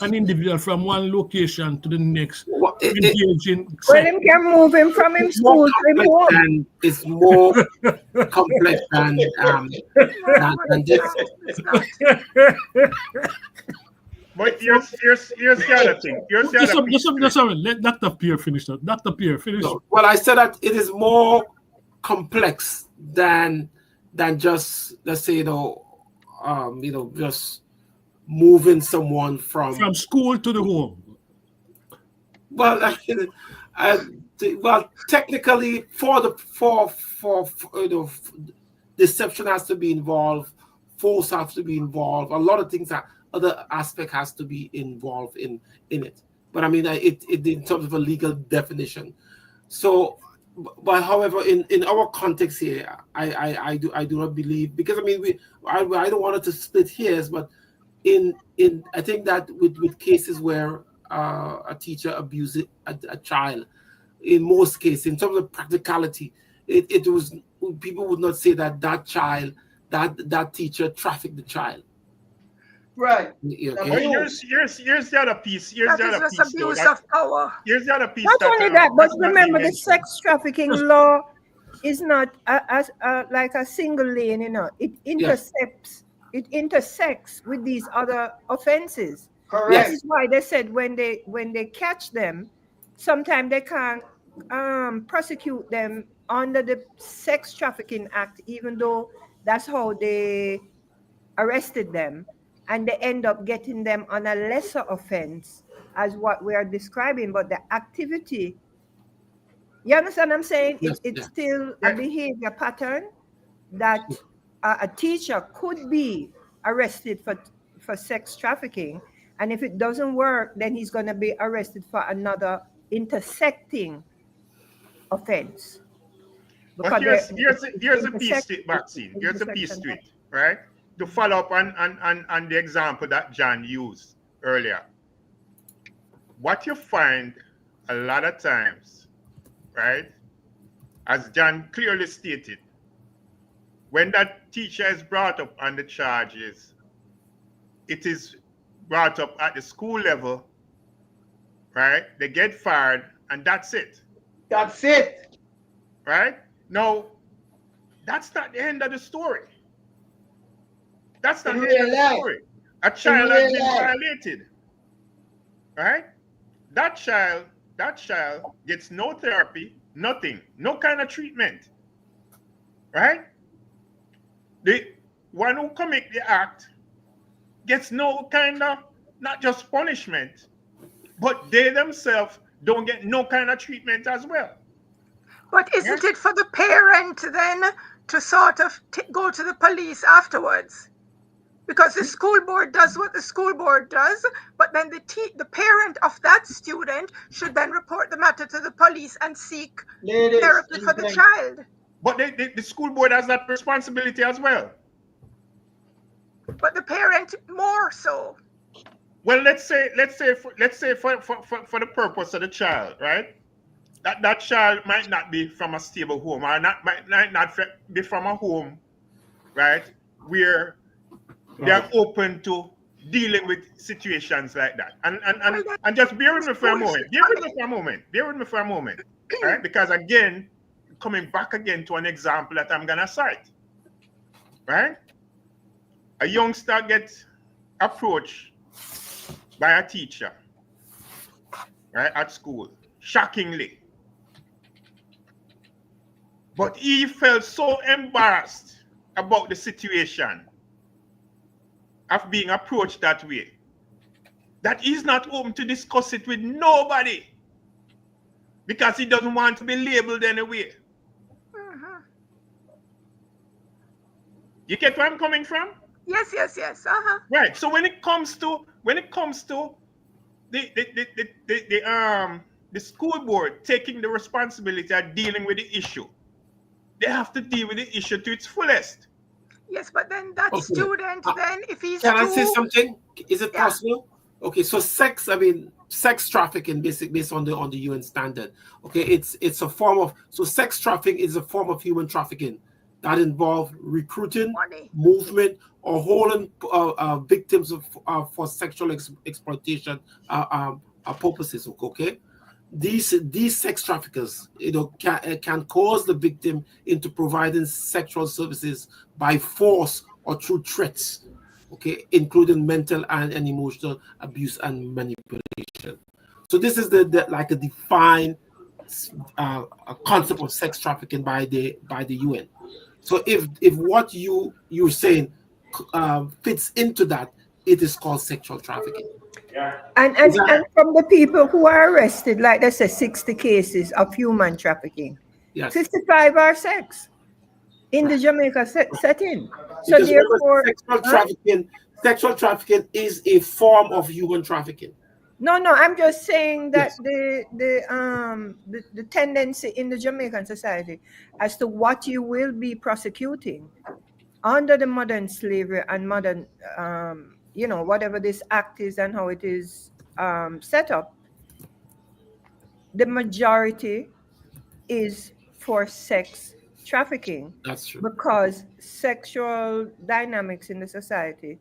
an individual from one location to the next. Engaging. Well, him can move him from his school to him home. It's more complex than this. But here's the other thing. Just a minute. Let Dr. Pierre finish that. Dr. Pierre, finish. No, well, I said that it is more complex than just, let's say, just moving someone from school to the home. Well, technically, deception has to be involved, force has to be involved. A lot of things other aspect has to be involved in it. but I mean, it in terms of a legal definition. So, but however, in our context here, I do not believe, because I mean, I don't want it to split hairs, but in I think that with cases where a teacher abuses a child, in most cases, in terms of practicality, it was, people would not say that that teacher trafficked the child. Right. Okay? But here's the other piece. Here's That the is other just piece, though. abuse of power. Here's the other piece. Not only that, but that's not being remember, the mentioned. sex trafficking law is not like a single lane, you know. It intercepts, it intersects with these other offenses. Correct. This is why they said when they catch them, sometimes they can't prosecute them under the Sex Trafficking Act, even though that's how they arrested them, and they end up getting them on a lesser offense as what we are describing. But the activity, you understand what I'm saying? It's still a behavior pattern that a teacher could be arrested for sex trafficking, and if it doesn't work, then he's going to be arrested for another intersecting offense. But here's a piece to it, Maxine. Here's a piece to it, right? To follow up on the example that John used earlier. What you find a lot of times, right, as John clearly stated, when that teacher is brought up on the charges, it is brought up at the school level, right? They get fired, and that's it. That's it. Right? Now, that's not the end of the story. That's not the end of the story. A child has been violated. Right? That child gets no therapy, nothing, no kind of treatment. Right? The one who commit the act gets no kind of, not just punishment, but they themselves don't get no kind of treatment as well. But isn't it for the parent then to sort of go to the police afterwards? Because the school board does what the school board does, but then the parent of that student should then report the matter to the police and seek therapy for the child. But the school board has that responsibility as well. But the parent more so. Well, let's say for the purpose of the child, right? That child might not be from a stable home, or might not be from a home, right, where they are open to dealing with situations like that. And just bear with me for a moment. Right? Because again, coming back again to an example that I'm gonna cite. Right? A youngster gets approached by a teacher, right, at school, shockingly. But he felt so embarrassed about the situation of being approached that way that he's not open to discuss it with nobody because he doesn't want to be labeled anyway. Uh-huh. You get where I'm coming from? Yes. Uh-huh. Right. So when it comes to the school board taking the responsibility of dealing with the issue, they have to deal with the issue to its fullest. Yes, but then that student, then if he's Can I say something? Is it possible? Okay, so sex trafficking, based on the UN standard. Okay, it's a form of, so sex trafficking is a form of human trafficking that involves recruiting, movement, or holding victims for sexual exploitation purposes. Okay. These sex traffickers, can coerce the victim into providing sexual services by force or through threats, okay, including mental and emotional abuse and manipulation. So this is like a defined concept of sex trafficking by the UN. So if what you're saying fits into that, it is called sexual trafficking. And from the people who are arrested, like they say, 60 cases of human trafficking, 55 are sex in the Jamaica setting. So therefore, sexual trafficking is a form of human trafficking. No, I'm just saying that Yes. the tendency in the Jamaican society as to what you will be prosecuting under the modern slavery and modern whatever this act is and how it is set up, the majority is for sex trafficking, That's true. because sexual dynamics in the society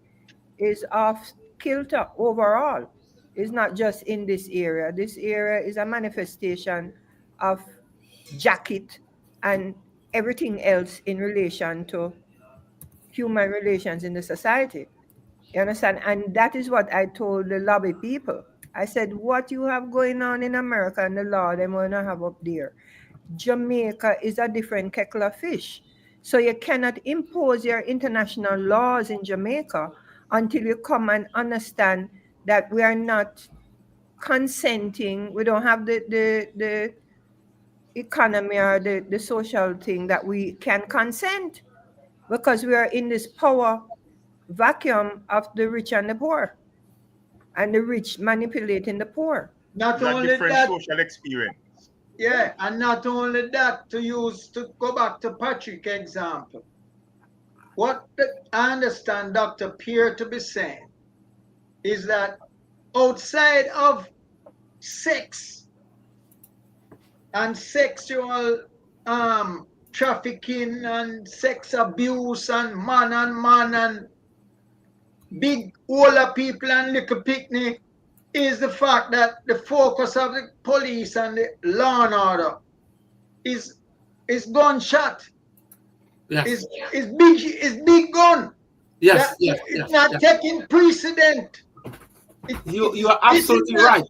is off kilter overall. It's not just in this area. This area is a manifestation of jacket and everything else in relation to human relations in the society. You understand? And that is what I told the lobby people. I said, what you have going on in America and the law they want to have up there, Jamaica is a different kettle of fish. So you cannot impose your international laws in Jamaica until you come and understand that we are not consenting. We don't have the economy or the social thing that we can consent, because we are in this power vacuum of the rich and the poor, and the rich manipulating the poor. Not It's a only different that, social experience. yeah, and not only that, to go back to Patrick example, I understand Dr. Pierre to be saying is that outside of sex and sexual trafficking and sex abuse and man and big older people and little picnic, is the fact that the focus of the police and the law and order is gunshot. Yes. Is big gun. Yes. That Yes. it's Yes. not Yes. taking precedent. You are absolutely right.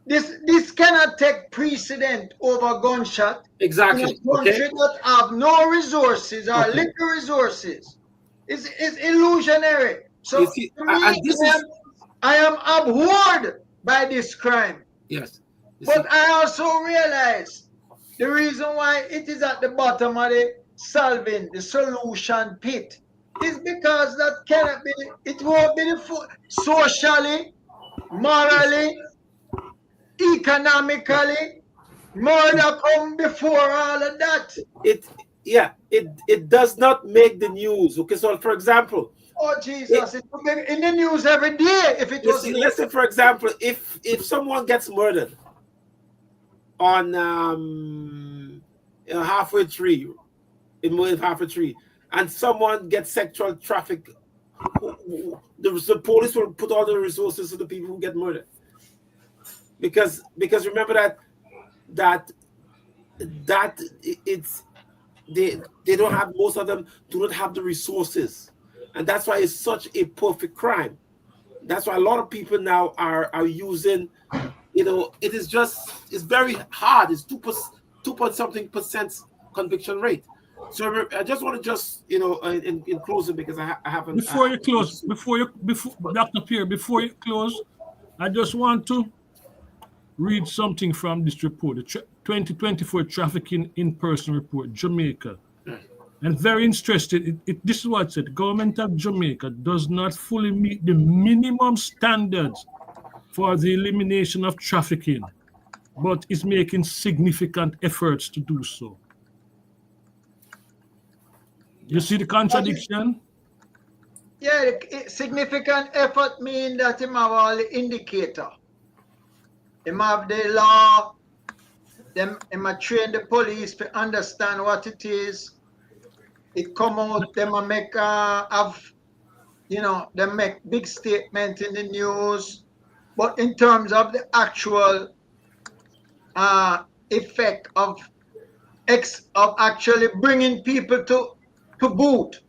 This cannot take precedent over gunshot in a Exactly. country Okay. that have no resources or Okay. little resources. It's illusionary. So You see, to me, and this is I am abhorred by this crime. yes. You see, But I also realize the reason why it is at the bottom of the solution pit is because that cannot be, it won't be socially, morally, economically, murder come before all of that. it does not make the news. Okay, so for example, Oh Jesus, it would be in the news every day if it you was see, me. let's say for example, if someone gets murdered on halfway tree, in halfway tree, and someone gets sexual traffic, the police will put all the resources to the people who get murdered, because remember that it's they don't have, most of them do not have the resources, and that's why it's such a perfect crime. That's why a lot of people now are using, it is just, it's very hard. It's 2 point something percent conviction rate. So I just want to just in closing, because I haven't Before you close, before Dr. Pierre, before you close, I just want to read something from this report, the 2024 Trafficking in Person Report, Jamaica. And very interested, this is what it said: government of Jamaica does not fully meet the minimum standards for the elimination of trafficking, but is making significant efforts to do so. You see the contradiction? Yeah, significant effort mean that him have all the indicator. Him have the law, him train the police to understand what it is. It come out, them make they make big statement in the news, but in terms of the actual effect of actually bringing people to boot,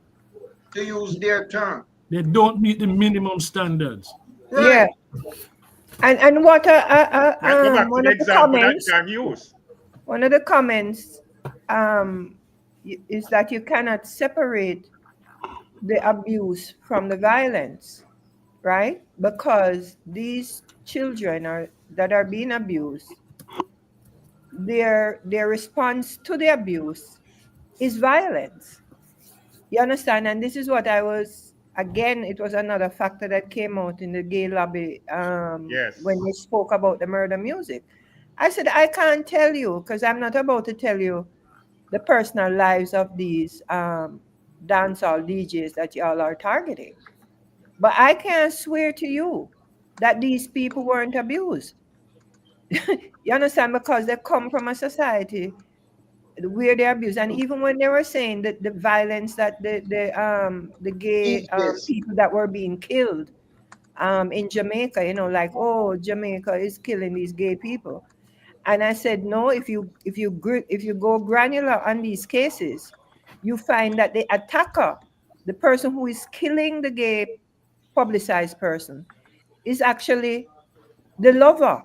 to use their term. They don't meet the minimum standards. Right. Yeah. And what Let's go back to one the of the example that comments, you can use. one of the comments is that you cannot separate the abuse from the violence, right? Because these children that are being abused, their response to the abuse is violence. You understand? And this is what I was again, it was another factor that came out in the gay lobby Yes. when they spoke about the murder music. I said, I can't tell you because I'm not about to tell you the personal lives of these dancehall DJs that y'all are targeting. But I can swear to you that these people weren't abused. You understand? Because they come from a society where they're abused. And even when they were saying that the violence that the gay DJs. people that were being killed in Jamaica, you know, like, oh, Jamaica is killing these gay people. And I said, no, if you go granular on these cases, you find that the attacker, the person who is killing the gay publicized person, is actually the lover.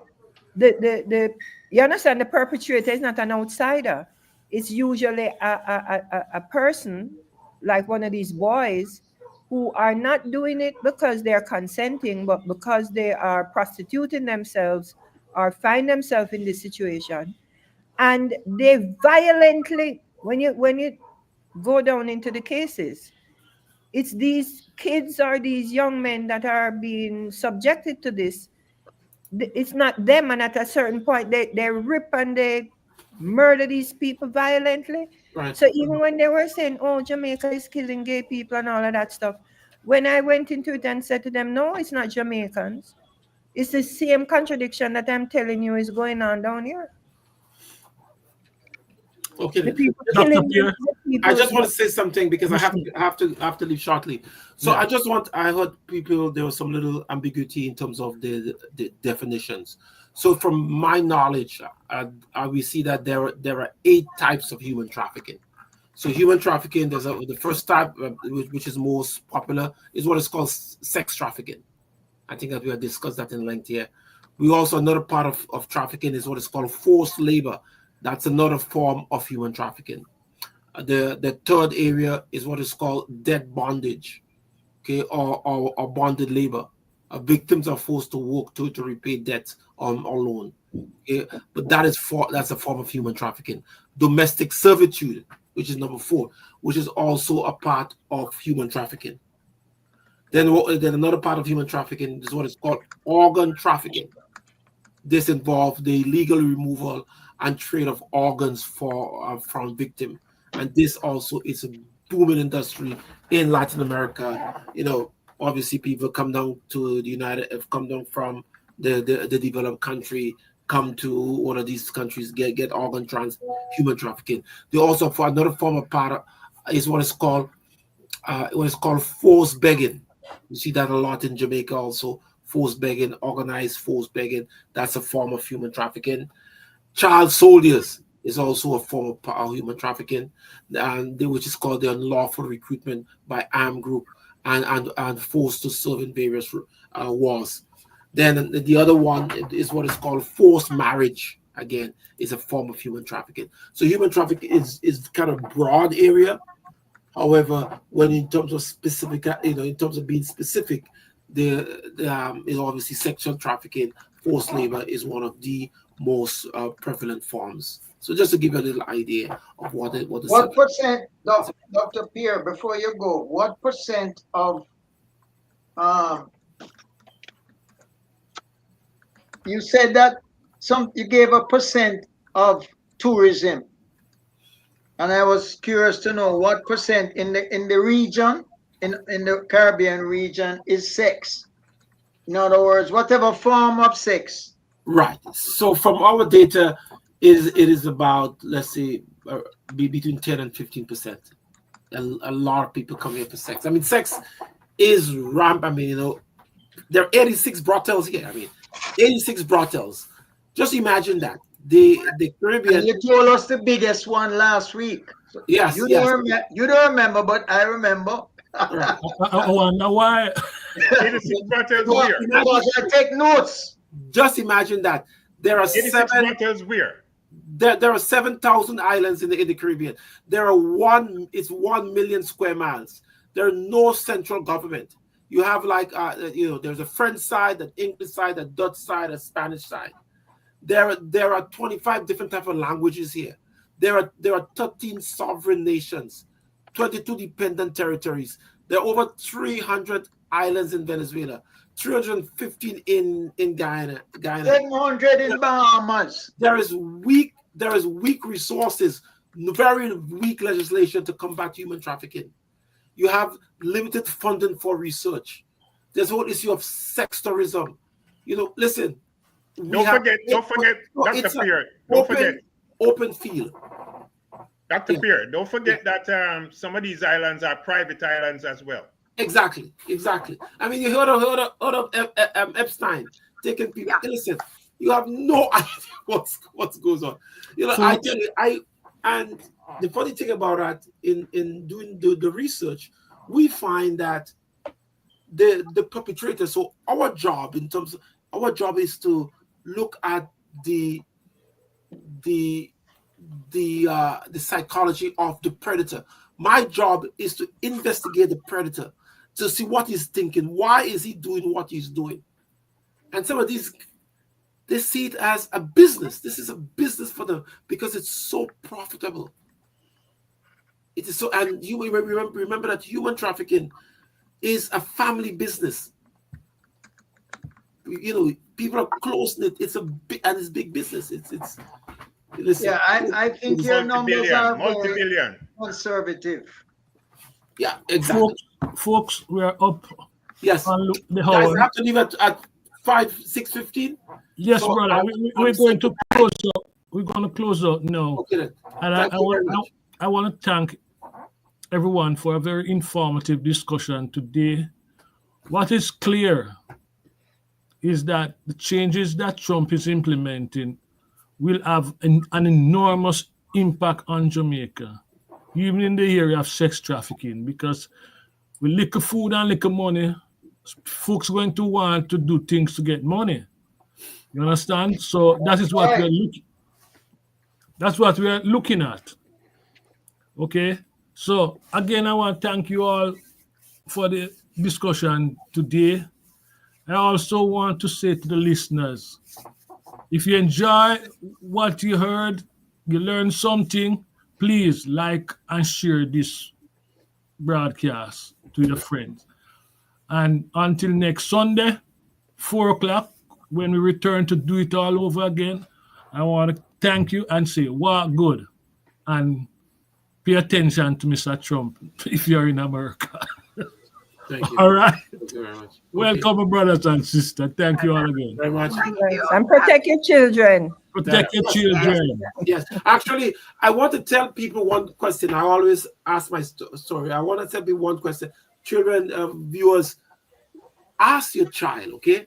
The you understand, the perpetrator is not an outsider. It's usually a person like one of these boys who are not doing it because they're consenting, but because they are prostituting themselves or find themselves in this situation. And they violently, when you go down into the cases, it's these kids or these young men that are being subjected to this. It's not them, and at a certain point they rip and they murder these people violently. Right. So even when they were saying, oh, Jamaica is killing gay people and all of that stuff, when I went into it and said to them, no, it's not Jamaicans, it's the same contradiction that I'm telling you is going on down here. Okay. The people Dr. killing Pierre, the people. I just want to say something because I have to leave shortly. So Yeah. I heard people, there was some little ambiguity in terms of the definitions. So from my knowledge, we see that there are 8 types of human trafficking. So human trafficking, the first type, which is most popular, is what is called sex trafficking. I think that we have discussed that in length here. We also, another part of trafficking is what is called forced labor. That's another form of human trafficking. The third area is what is called debt bondage, okay, or bonded labor. Victims are forced to work to repay debts or loan. Okay? But that's a form of human trafficking. Domestic servitude, which is number 4, which is also a part of human trafficking. Then another part of human trafficking is what is called organ trafficking. This involves the illegal removal and trade of organs from victim, and this also is a booming industry in Latin America. You know, obviously people come down to the come down from the developed country, come to one of these countries, get human trafficking. They also, for another form of part, is what is called forced begging. You see that a lot in Jamaica also. Forced begging, organized forced begging, that's a form of human trafficking. Child soldiers is also a form of human trafficking, which is called the unlawful recruitment by armed group and forced to serve in various wars. Then the other one is what is called forced marriage. Again, is a form of human trafficking. So human trafficking is kind of broad area. However, when in terms of specific, in terms of being specific, is obviously sexual trafficking, forced labor is one of the most prevalent forms. So just to give you a little idea of what percent, Dr. Pierre, before you go, what percent of you said that you gave a percent of tourism, and I was curious to know what percent in the region, in the Caribbean region, is sex. In other words, whatever form of sex. Right. So from our data, it is about, let's say, between 10 and 15%. A lot of people come here for sex. I mean, sex is rampant. I mean, there are 86 brothels here. I mean, 86 brothels. Just imagine that. The Caribbean. And you told us the biggest one last week. Yes, you don't remember, but I remember. Right. I wonder why. 86 brothels where? Because I take notes. Just imagine that there are 86 brothels where? There are 7,000 islands in the Caribbean. There are 1 million square miles. There are no central government. You have like there's a French side, an English side, a Dutch side, a Spanish side. There are 25 different types of languages here. There are 13 sovereign nations, 22 dependent territories. There are over 300 islands in Venezuela, 315 in Guyana. 700 in Bahamas. There is weak resources, very weak legislation to combat human trafficking. You have limited funding for research. There's a whole issue of sex tourism. Listen. Don't forget, Dr. Pierre. Don't forget. Open field. Dr. Pierre, don't forget that some of these islands are private islands as well. Exactly. I mean, you heard of Epstein taking people. Yeah. Listen, you have no idea what goes on. I tell you, and the funny thing about that, in doing the research, we find that the perpetrator. So our job is to look at the psychology of the predator. My job is to investigate the predator, to see what he's thinking. Why is he doing what he's doing? And some of these, they see it as a business. This is a business for them because it's so profitable. It is so, and you remember that human trafficking is a family business. People are close knit. It's big business. Listen, yeah, I think your numbers are multi-billion conservative. Yeah, exactly. Folks, we are up. Yes. On the hour. Guys, have to leave at 6:15. Yes, so brother. We're going to close up. We're going to close up now. Okay, then. And I want to thank everyone for a very informative discussion today. What is clear is that the changes that Trump is implementing will have an enormous impact on Jamaica, even in the area of sex trafficking, because with liquor food and liquor money, folks are going to want to do things to get money. You understand? So that is what we're looking. That's what we are looking at. Okay. So again, I want to thank you all for the discussion today. I also want to say to the listeners, if you enjoy what you heard, you learned something, please like and share this broadcast to your friends. And until next Sunday, 4 o'clock, when we return to do it all over again, I want to thank you and say, wow, good. And pay attention to Mr. Trump if you're in America. Thank you. All right. Thank you very much. Welcome, okay. Brothers and sisters. Thank you all again. Very much. And protect your children. Protect your children. Yes. Actually, I want to tell people one question. I always ask my story. I want to tell people one question. Children, viewers, ask your child, okay?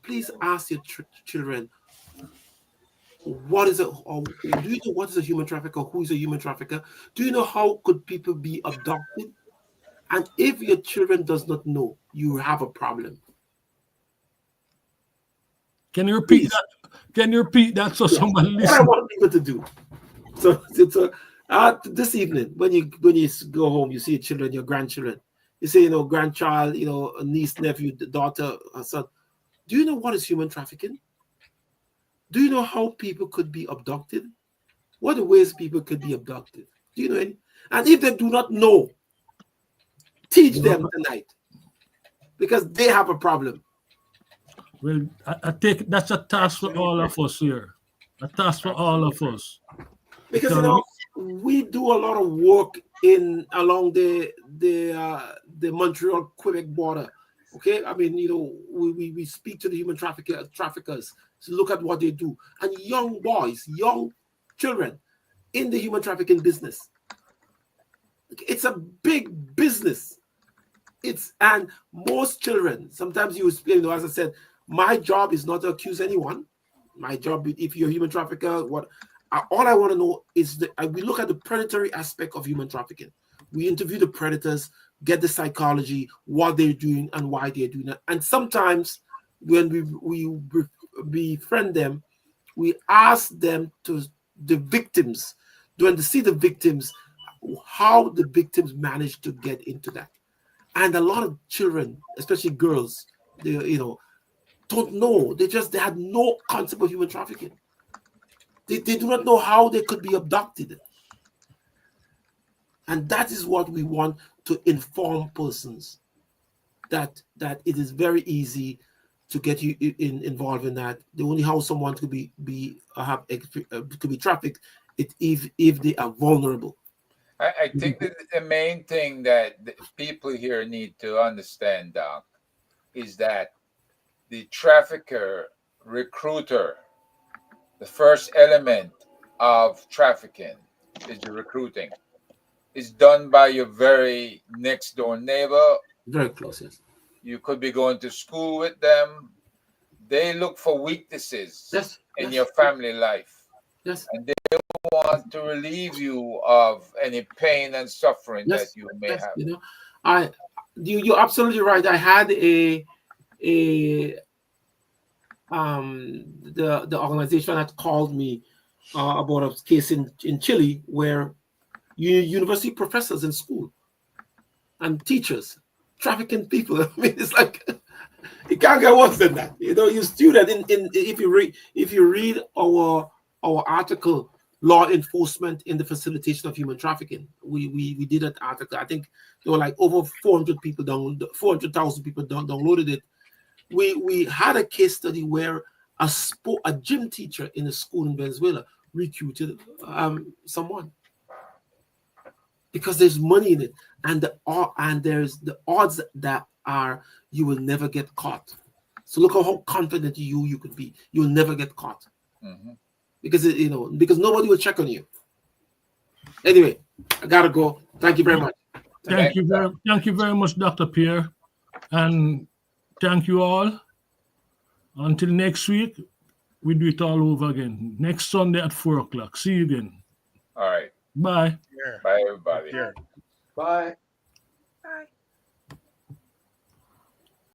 Please ask your children, what is do you know what is a human trafficker? Who is a human trafficker? Do you know how could people be abducted? And if your children does not know, you have a problem. Can you repeat that? Can you repeat that so someone listens? What I want people to do. So this evening, when you go home, you see your children, your grandchildren. You say, grandchild, a niece, nephew, daughter, son. Do you know what is human trafficking? Do you know how people could be abducted? What are the ways people could be abducted? Do you know any? And if they do not know, teach them tonight, because they have a problem. Well, I take that's a task for all of us here. A task for all of us. Because we do a lot of work along the Montreal-Quebec border. Okay, I mean, we speak to the human traffickers to look at what they do, and young boys, young children in the human trafficking business. It's a big business. And most children, sometimes you explain, as I said, my job is not to accuse anyone. My job, if you're a human trafficker, all I want to know is we look at the predatory aspect of human trafficking. We interview the predators, get the psychology, what they're doing and why they're doing it. And sometimes when we befriend them, we ask them the victims, when they see the victims, how the victims manage to get into that. And a lot of children, especially girls, they don't know. They had no concept of human trafficking. They do not know how they could be abducted. And that is what we want to inform persons that it is very easy to get you involved in that. The only how someone could be trafficked if they are vulnerable. I think that the main thing that the people here need to understand, Doc, is that the trafficker, recruiter, the first element of trafficking is the recruiting. It's done by your very next door neighbor. Very close, yes. You could be going to school with them. They look for weaknesses in your family life. Yes. And they want to relieve you of any pain and suffering that you may have. You know, you're absolutely right. I had the organization that called me about a case in Chile where university professors in school and teachers trafficking people. I mean, it's like it can't get worse than that. You know, you student if you read our article, Law Enforcement in the Facilitation of Human Trafficking. We did that article. I think there were like over 400,000 people downloaded it. We had a case study where a gym teacher in a school in Venezuela recruited someone because there's money in it, and there's the odds that are you will never get caught. So look how confident you could be. You'll never get caught. Mm-hmm. Because nobody will check on you. Anyway, I gotta go. Thank you very much. Thank you very much, Dr. Pierre, and thank you all. Until next week, we do it all over again. Next Sunday at 4:00. See you again. All right. Bye. Bye, everybody. Bye. Bye.